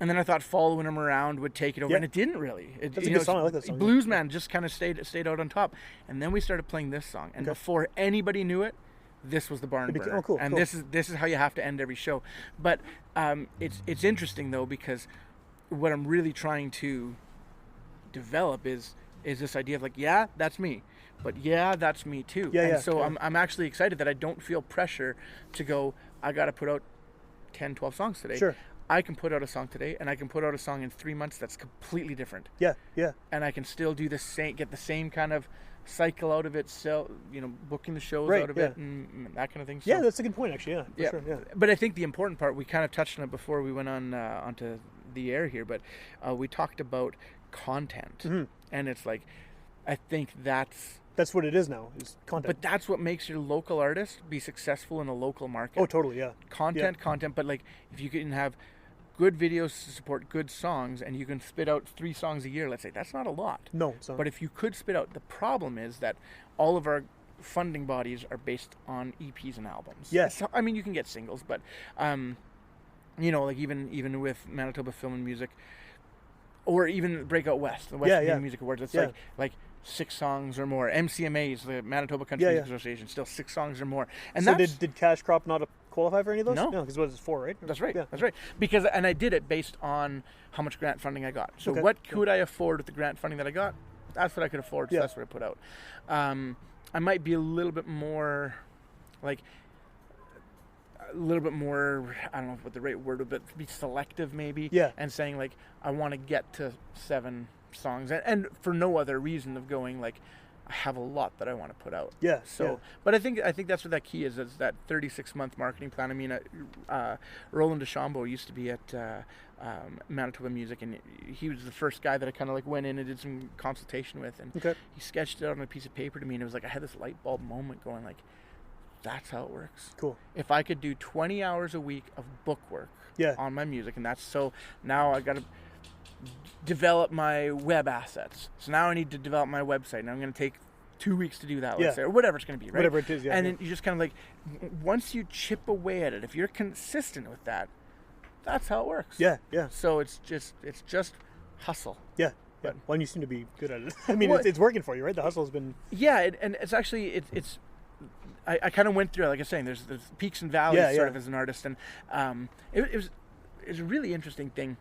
And then I thought Following Him Around would take it over, and it didn't really. That's a good song. I like that song. Blues Man just kind of stayed out on top. And then we started playing this song, and before anybody knew it, this was the barn burner. Oh, cool. And this is how you have to end every show. But it's interesting though, because what I'm really trying to develop is this idea of like, yeah, that's me, but yeah, that's me too. So I'm actually excited that I don't feel pressure to go, I got to put out 10, 12 songs today. Sure. I can put out a song today, and I can put out a song in 3 months that's completely different. Yeah. And I can still do get the same kind of cycle out of it, booking the shows out of it, and that kind of thing. So, yeah, that's a good point, actually. Yeah, for sure. Yeah. But I think the important part, we kind of touched on it before we went on onto the air here, but we talked about content, and it's like, I think that's what it is now, is content. But that's what makes your local artist be successful in a local market. Oh, totally, yeah. Content, but like if you can have good videos to support good songs, and you can spit out 3 songs a year, let's say, that's not a lot. No, it's not. But if you could spit out, the problem is that all of our funding bodies are based on EPs and albums. Yes. So, I mean, you can get singles, but like even with Manitoba Film and Music, or even Breakout West, the West Canadian Music Awards, it's like 6 songs or more. MCMAs, the Manitoba Country Music Association, still 6 songs or more. And so did Cash Crop not qualify for any of those? No, because it was 4, right? That's right. Yeah. That's right. Because I did it based on how much grant funding I got. So what could I afford with the grant funding that I got? That's what I could afford. So that's what I put out. I might be a little bit more, I don't know what the right word would be, be selective maybe. Yeah. And saying like, I want to get to 7 songs, and for no other reason of going like, I have a lot that I want to put out. Yeah. So, but I think that's what that key is that 36-month marketing plan. I mean, Roland DeChambeau used to be at Manitoba Music, and he was the first guy that I kind of like went in and did some consultation with, and he sketched it out on a piece of paper to me, and it was like I had this light bulb moment going like, that's how it works. Cool. If I could do 20 hours a week of book work on my music, and that's so now I got to develop my web assets. So now I need to develop my website. Now I'm going to take 2 weeks to do that, let's say, or whatever it's going to be, right? Whatever it is, And then you just kind of like, once you chip away at it, if you're consistent with that, that's how it works. Yeah. So it's just hustle. Yeah. Well, you seem to be good at it. I mean, it's working for you, right? The hustle's been... Yeah, and it's actually, I kind of went through it, like I was saying, there's peaks and valleys sort of as an artist, and it was a really interesting thing.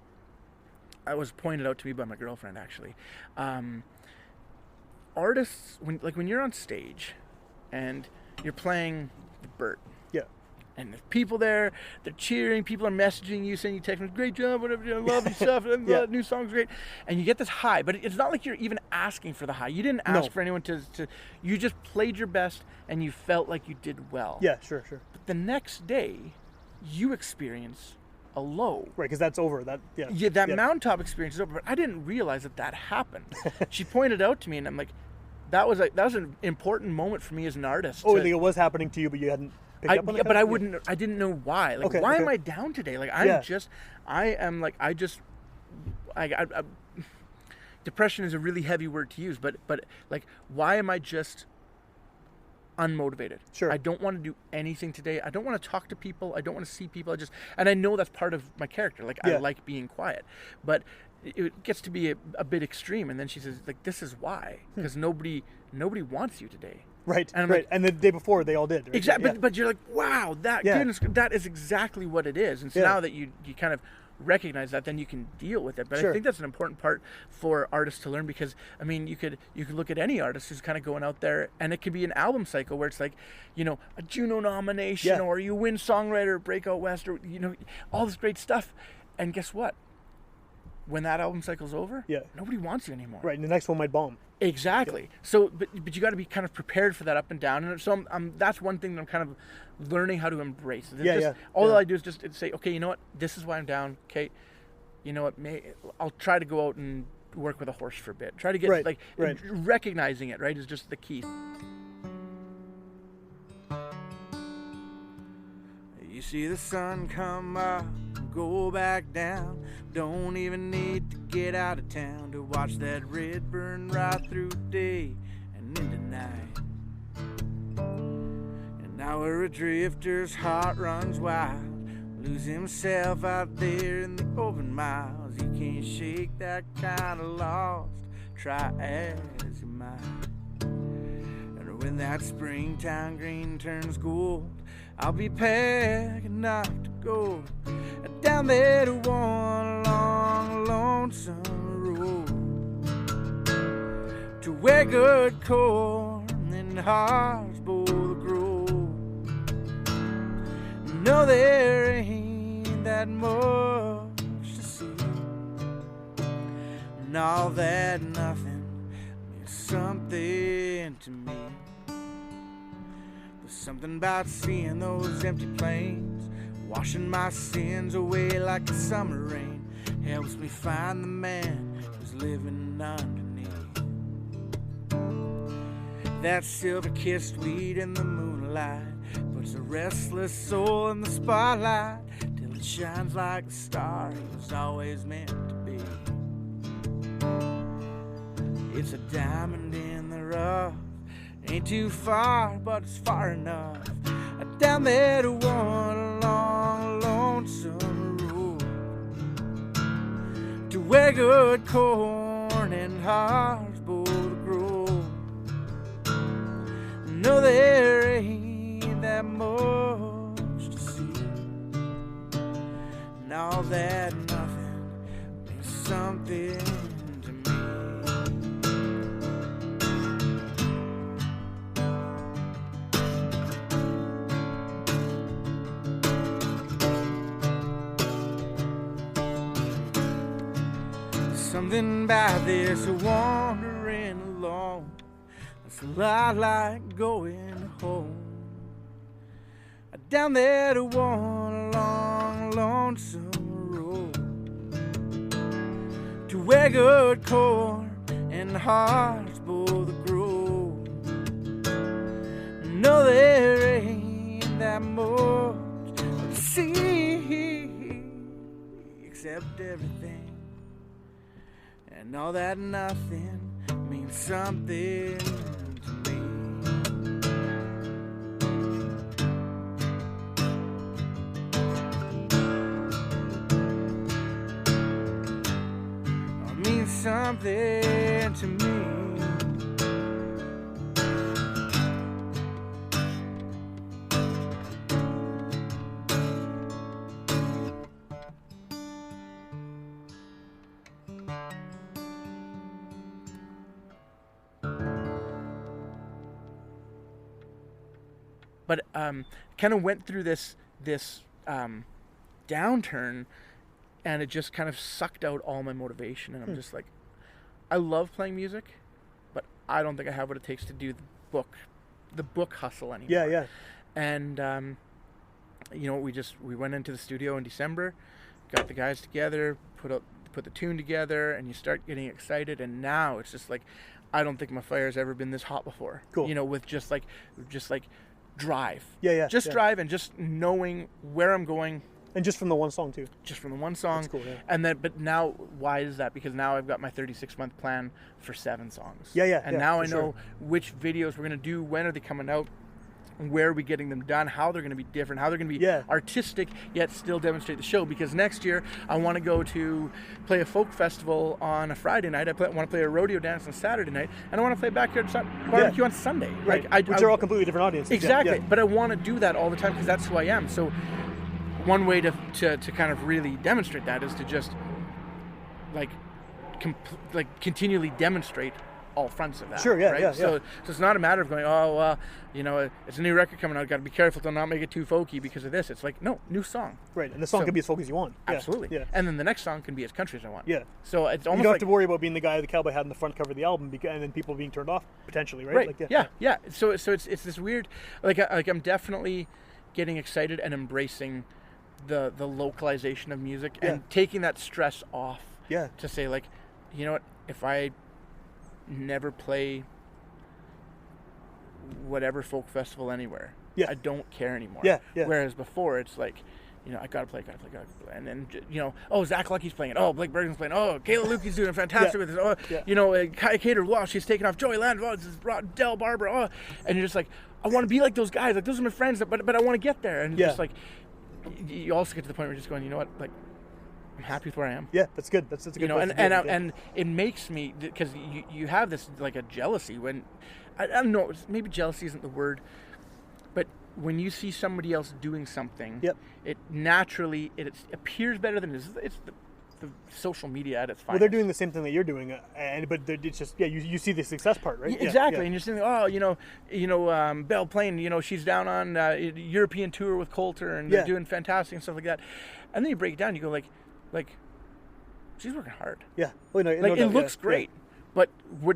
It was pointed out to me by my girlfriend, actually. Artists, when you're on stage and you're playing the Burt, And there's people there, they're cheering, people are messaging you, sending you text messages, great job, whatever, you know, love your stuff, Yeah. new song's great. And you get this high, but it's not like you're even asking for the high. You didn't ask for anyone to, you just played your best and you felt like you did well. Yeah, sure. But the next day, you experience a low. Right, because that's over. That Mountaintop experience is over, but I didn't realize that happened. She pointed out to me, and I'm like, that was an important moment for me as an artist. Oh, it was happening to you, but you hadn't picked up on it? But I didn't know why. Like, why am I down today? Like, depression is a really heavy word to use, but like, why am I just unmotivated? Sure. I don't want to do anything today. I don't want to talk to people. I don't want to see people. And I know that's part of my character. Like, I like being quiet, but it gets to be a bit extreme. And then she says, like, this is why, because nobody wants you today. Right. And I'm right. like, And the day before they all did. Right? Exactly. Yeah. But you're like, wow, goodness, that is exactly what it is. And so now that you kind of recognize that, then you can deal with it. But I think that's an important part for artists to learn, because I mean, you could look at any artist who's kind of going out there, and it could be an album cycle where it's like, you know, a Juno nomination, or you win songwriter Breakout West, or, you know, all this great stuff. And guess what? When that album cycle's over, nobody wants you anymore. Right, and the next one might bomb. Exactly. Yeah. So, but you got to be kind of prepared for that up and down. And so that's one thing that I'm kind of learning how to embrace. All I do is just say, okay, you know what? This is why I'm down. Okay, you know what? I'll try to go out and work with a horse for a bit. Try to get recognizing it. Right, is just the key. You see the sun come up, go back down. Don't even need to get out of town to watch that red burn right through day and into night. And now where a drifter's heart runs wild, lose himself out there in the open miles. You can't shake that kind of lost, try as you might. And when that springtime green turns gold, I'll be packing up to go down there to one long lonesome road, to where good corn and hearts both grow. No, there ain't that much to see, and all that nothing means something to me. Something about seeing those empty plains, washing my sins away like the summer rain, helps me find the man who's living underneath. That silver-kissed weed in the moonlight puts a restless soul in the spotlight till it shines like the star he was always meant to be. It's a diamond in the rough, ain't too far, but it's far enough. Down there to one long lonesome road, to where good corn and hearts both grow. No, there ain't that much to see, and all that nothing means something to me. Something about this wandering alone, it's a lot like going home. Down there to one long lonesome road, to where good corn and hearts both grow. No, there ain't that much to see, except everything. And all that nothing means something to me. It means something to me. But kind of went through this this downturn, and it just kind of sucked out all my motivation. And I'm just like, I love playing music, but I don't think I have what it takes to do the book hustle anymore. Yeah. And we went into the studio in December, got the guys together, put the tune together, and you start getting excited. And now it's just like, I don't think my fire's ever been this hot before. Cool. With just like drive. Yeah. Drive, and just knowing where I'm going. And just from the one song too. Just from the one song. That's cool, yeah. And then, but now, why is that? Because now I've got my 36-month plan for 7 songs. Yeah. And now I know which videos we're going to do, when are they coming out, where are we getting them done, how they're going to be different, how they're going to be artistic, yet still demonstrate the show. Because next year, I want to go to play a folk festival on a Friday night. I want to play a rodeo dance on Saturday night. And I want to play backyard barbecue on Sunday. Right, which are all completely different audiences. Exactly. Yeah. But I want to do that all the time because that's who I am. So one way to kind of really demonstrate that is to just continually demonstrate all fronts of that. Sure, yeah, right? yeah. So it's not a matter of going, oh, well, it's a new record coming out, got to be careful to not make it too folky because of this. It's like, no, new song. Right, and the song can be as folk as you want. Absolutely. Yeah. And then the next song can be as country as I want. Yeah. So it's almost you don't have to worry about being the guy with the cowboy hat in the front cover of the album, and then people being turned off potentially, right? Right. Yeah. So it's this weird, I'm definitely getting excited and embracing the localization of music and taking that stress off. Yeah. To say, like, you know what, if I never play whatever folk festival anywhere, I don't care anymore. Yeah. Whereas before it's like, I gotta play. And then, Zach Lucky's playing it. Oh, Blake Bergen's playing it. Oh, Kayla Lukey's doing fantastic with this. Oh, Kai Cater, wow, she's taking off. Joey Land, oh, this is Del Barber. Oh, and you're just like, I want to be like those guys. Like, those are my friends, but I want to get there. And just like, you also get to the point where you're just going, you know what, like, I'm happy with where I am. Yeah, that's good. That's a good. And it makes me, because you have this like a jealousy when I don't know, maybe jealousy isn't the word, but when you see somebody else doing something, it naturally it appears better than it is. It's the social media at its finest. Well, they're doing the same thing that you're doing, but it's just you see the success part, right? Exactly, and you're saying, Belle Plain, she's down on European tour with Coulter, and they're doing fantastic and stuff like that, and then you break it down, you go like, she's working hard. Yeah, well, it looks great, but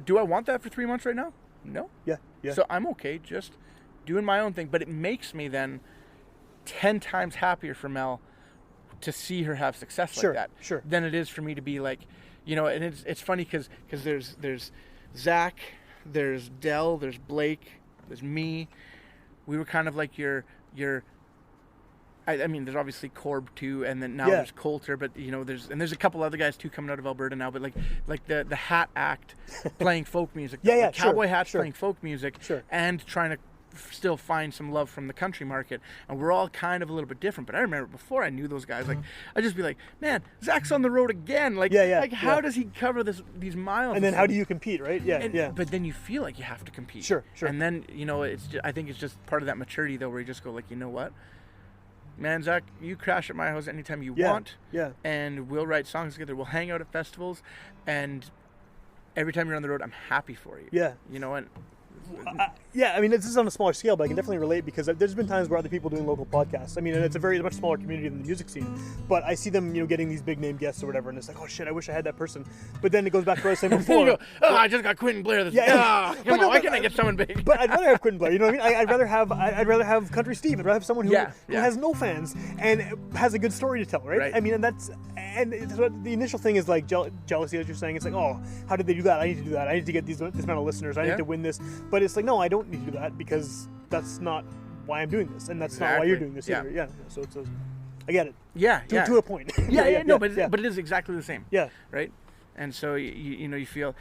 do I want that for 3 months right now? No. Yeah. So I'm okay just doing my own thing, but it makes me then 10 times happier for Mel to see her have success like that than it is for me to be like, and it's funny because there's Zach, there's Del, there's Blake, there's me. We were kind of like your I mean, there's obviously Corb too, and then now there's Coulter, but there's a couple other guys too coming out of Alberta now, but like the Hat Act playing folk music, Cowboy Hats playing folk music, and trying to still find some love from the country market, and we're all kind of a little bit different. But I remember before I knew those guys, like I'd just be like, man, Zach's on the road again, how does he cover these miles? And then how do you compete, right? But then you feel like you have to compete, sure. And then I think it's just part of that maturity though, where you just go like, you know what, man, Zach, you crash at my house anytime you want. Yeah. And we'll write songs together. We'll hang out at festivals, and every time you're on the road, I'm happy for you. Yeah. And I mean, this is on a smaller scale, but I can definitely relate because there's been times where other people doing local podcasts. I mean, and it's a much smaller community than the music scene, but I see them, getting these big name guests or whatever, and it's like, oh shit, I wish I had that person. But then it goes back to what I was saying before. You go, I just got Quinton Blair. Why can't I get someone big? But I'd rather have Quinton Blair. You know what I mean? I'd rather have Country Steve. I'd rather have someone who has no fans and has a good story to tell, right? I mean, and it's what the initial thing is like jealousy, as you're saying. It's like, oh, how did they do that? I need to do that. I need to get this amount of listeners. I need to win this. But it's like, no, I don't need to do that because that's not why I'm doing this, and that's not why you're doing this either. Yeah. So I get it. To a point. But it is exactly the same. Yeah. Right. And so you feel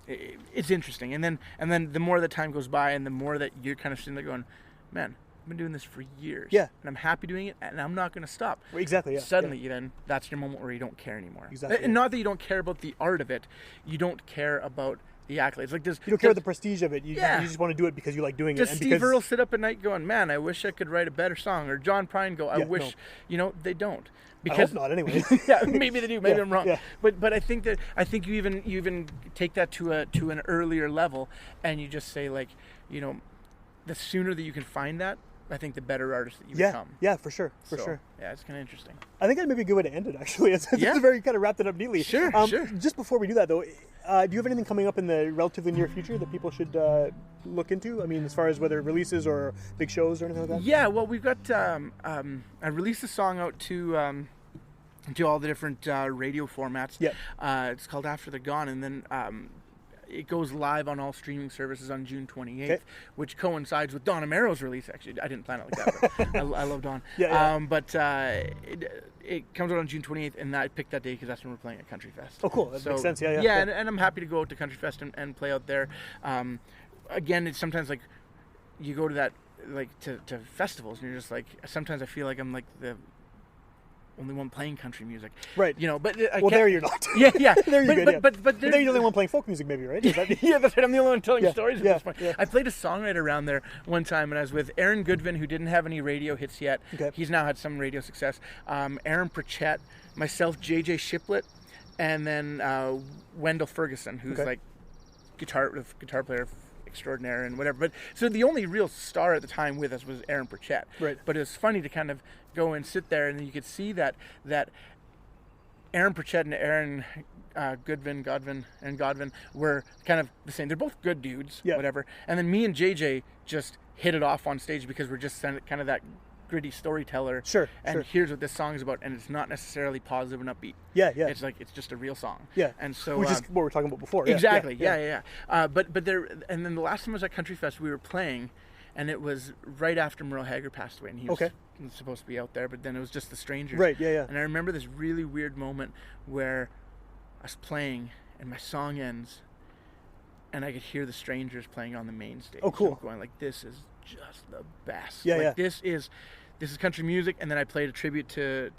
it's interesting, and then the more the time goes by, and the more that you're kind of sitting there going, man, I've been doing this for years. Yeah. And I'm happy doing it, and I'm not going to stop. Well, exactly. Yeah. Suddenly, then that's your moment where you don't care anymore. Exactly. And not that you don't care about the art of it, you don't care about the accolades. Like, you don't care about the prestige of it. You just want to do it because you like doing it. Does Steve Earle sit up at night going, man, I wish I could write a better song? Or John Prine go, I wish, they don't. Because, I hope not, anyway. Maybe they do. Maybe I'm wrong. Yeah. But I think you even take that to an earlier level, and you just say, like, the sooner that you can find that, I think, the better artist that you become. Yeah, for sure. Yeah, it's kind of interesting. I think that may be a good way to end it, actually. It's very kind of wrapped it up neatly. Sure. Just before we do that, though, do you have anything coming up in the relatively near future that people should look into? I mean, as far as whether releases or big shows or anything like that? Yeah, well, we've got... I released a song out to all the different radio formats. Yeah. It's called After They're Gone, and then... it goes live on all streaming services on June 28th, which coincides with Don Amero's release. Actually, I didn't plan it like that, but I love Don. But it comes out on June 28th, and I picked that day because that's when we're playing at Country Fest. Oh, cool. That makes sense. Yeah, and I'm happy to go out to Country Fest and play out there. Again, it's sometimes like you go to that, like to festivals, and you're just like, sometimes I feel like I'm like the only one playing country music, right? You know, but there you're not. Yeah. There you're good. But there you're the only one playing folk music, maybe, right? Yeah, that's right. I'm the only one telling stories at this point. Yeah. I played a songwriter around there one time, and I was with Aaron Goodvin, who didn't have any radio hits yet. Okay. He's now had some radio success. Aaron Pritchett, myself, JJ Shiplet, and then Wendell Ferguson, who's like guitar player extraordinaire and whatever. But so the only real star at the time with us was Aaron Pritchett. Right. But it was funny to kind of go and sit there, and you could see that Aaron Pritchett and Aaron Godwin were kind of the same. They're both good dudes, whatever. And then me and JJ just hit it off on stage because we're just kind of that gritty storyteller. Sure. Here's what this song is about, and it's not necessarily positive and upbeat. Yeah. It's like it's just a real song. Yeah. And so which is what we were talking about before. Exactly. Yeah. But there, and then the last time I was at Country Fest, we were playing, and it was right after Merle Haggard passed away, and he was supposed to be out there, but then it was just the Strangers. Right. Yeah. And I remember this really weird moment where I was playing, and my song ends, and I could hear the Strangers playing on the main stage. Oh, cool. So I'm going like, this is just the best. Yeah. This is country music. And then I played a tribute to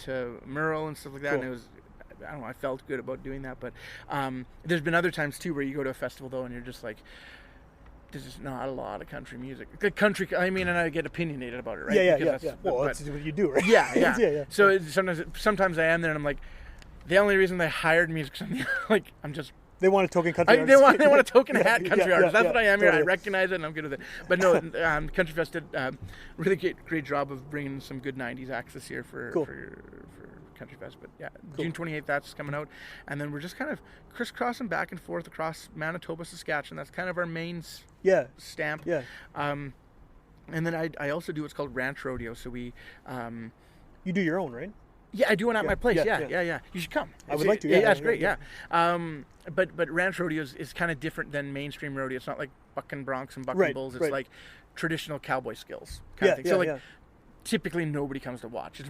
Merle and stuff like that. Cool. And it was, I don't know, I felt good about doing that. But there's been other times too where you go to a festival though, and you're just like, there's just not a lot of country music. I mean, and I get opinionated about it, right? Yeah. Well, that's what you do, right? Yeah. So sometimes I am there, and I'm like, the only reason they hired me is because I'm just. They want a token country artist. They want a token hat country artist. That's what I am here. Totally. I recognize it, and I'm good with it. But no, Country Fest did really great job of bringing some good 90s acts this year for Country Fest. But yeah, cool. June 28th, that's coming out. And then we're just kind of crisscrossing back and forth across Manitoba, Saskatchewan. That's kind of our main stamp. Yeah. And then I also do what's called ranch rodeo. So we... you do your own, right? Yeah, I do one at my place. Yeah. You should come. I would like to. Yeah, that's great. Yeah. But ranch rodeo is kind of different than mainstream rodeo. It's not like bucking broncs and bucking bulls. It's like traditional cowboy skills kind of thing. So typically nobody comes to watch. It's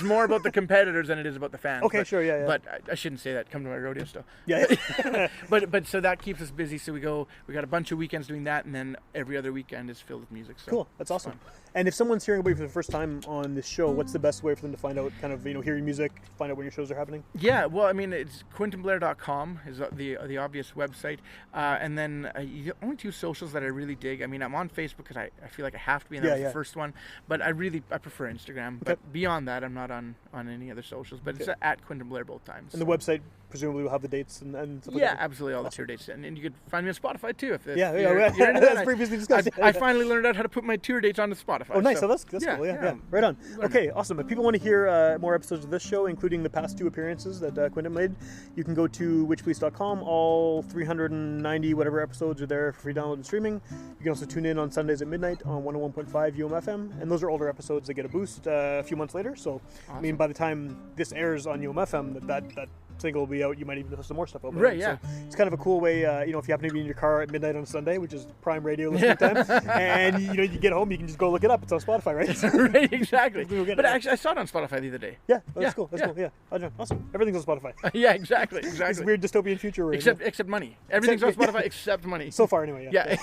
more about the competitors than it is about the fans. Okay, sure, yeah. But I shouldn't say that. Come to my rodeo stuff. Yeah. But so that keeps us busy. So we got a bunch of weekends doing that, and then every other weekend is filled with music. So cool. That's awesome. Fun. And if someone's hearing about you for the first time on this show, what's the best way for them to find out, kind of, hear your music, find out when your shows are happening? Yeah, well, I mean, it's quintonblair.com is the obvious website. And then the only two socials that I really dig, I mean, I'm on Facebook because I feel like I have to be, and that was the first one. But I prefer Instagram. But beyond that, I'm not on any other socials. But it's at Quinton Blair both times. And the website presumably will have the dates and stuff like that? Yeah, absolutely, all the tour dates. And you could find me on Spotify, too. If you're into that. That's previously discussed. I finally learned out how to put my tour dates onto Spotify. Oh, nice. So that's cool. Yeah. Right on. Okay, awesome. If people want to hear more episodes of this show, including the past 2 appearances that Quinton made, you can go to witchpolice.com. All 390 whatever episodes are there for free download and streaming. You can also tune in on Sundays at midnight on 101.5 UMFM. And those are older episodes that get a boost a few months later. So, awesome. I mean, by the time this airs on UMFM, that single will be out. You might even have some more stuff out. Right, yeah. So it's kind of a cool way, if you happen to be in your car at midnight on a Sunday, which is prime radio listening time, and you get home, you can just go look it up. It's on Spotify, right? Right, exactly. But actually, I saw it on Spotify the other day. Yeah, that's cool. That's cool. Yeah, awesome. Everything's on Spotify. Yeah, exactly. This weird dystopian future. Except money. Everything's on Spotify except money. So far, anyway. Yeah.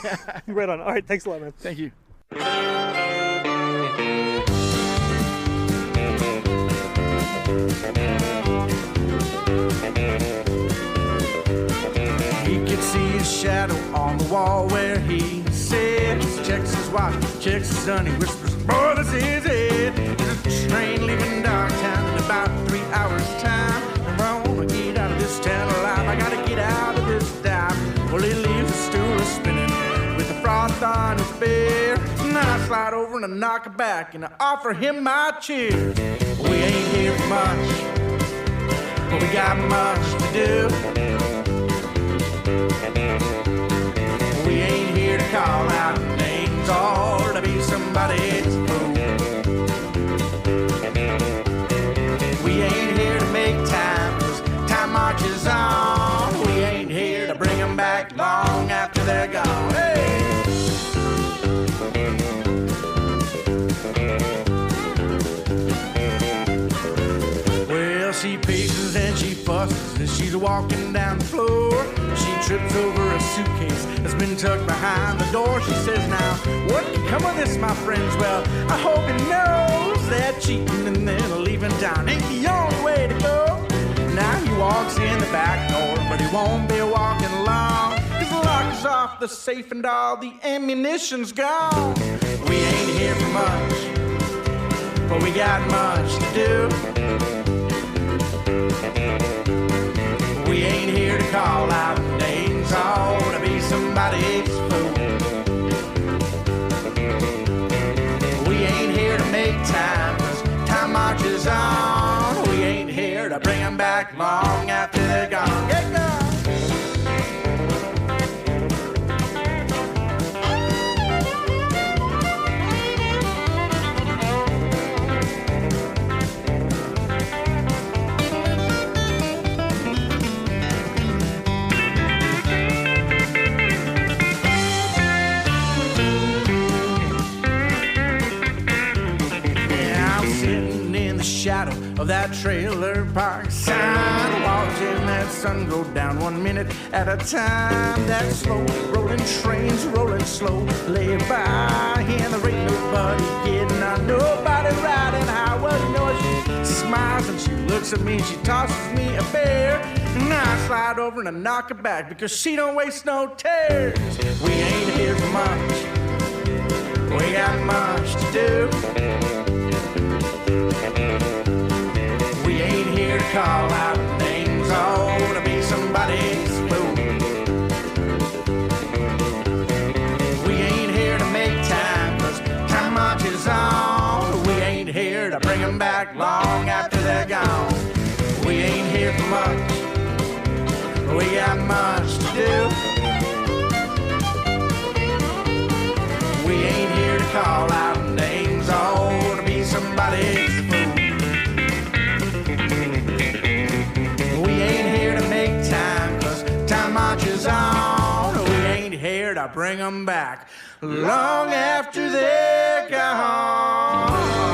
Right on. All right. Thanks a lot, man. Thank you. See his shadow on the wall where he sits. Checks his watch, checks his son. He whispers, "Boy, this is it." There's a train leaving Dogtown in about 3 hours' time. If I wanna get out of this town alive, I gotta get out of this dive. Well, he leaves the stool spinning with the froth on his beer. And I slide over and I knock her back and I offer him my cheers. We ain't here for much, but we got much to do. We ain't here to call out names or to be somebody's fool. We ain't here to make time, 'cause time marches on. We ain't here to bring them back long after they're gone. Hey! Well, she paces and she fusses as she's walking down the floor. She trips over a suitcase that's been tucked behind the door. She says, now, what can come of this, my friends? Well, I hope he knows that cheating and then leaving town ain't the only way to go. Now he walks in the back door, but he won't be walking long, 'cause the lock is off the safe and all the ammunition's gone. We ain't here for much, but we got much to do. We ain't here to call out names or to be somebody's fool. We ain't here to make time, 'cause time marches on. We ain't here to bring them back long after they're gone. Get gone. Shadow of that trailer park sign, watching that sun go down 1 minute at a time. That slow rolling train's rolling slow, lay by, and there ain't nobody getting on, nobody riding highway. You know, she smiles and she looks at me and she tosses me a bear, and I slide over and I knock her back because she don't waste no tears. We ain't here for much, we got much to do. We ain't here to call out names or to be somebody's fool. We ain't here to make time, 'cause time marches on. We ain't here to bring them back long after they're gone. We ain't here for much, we got much to do. We ain't here to call out names or to be somebody's fool. Marches on. We ain't here to bring them back long after they're gone.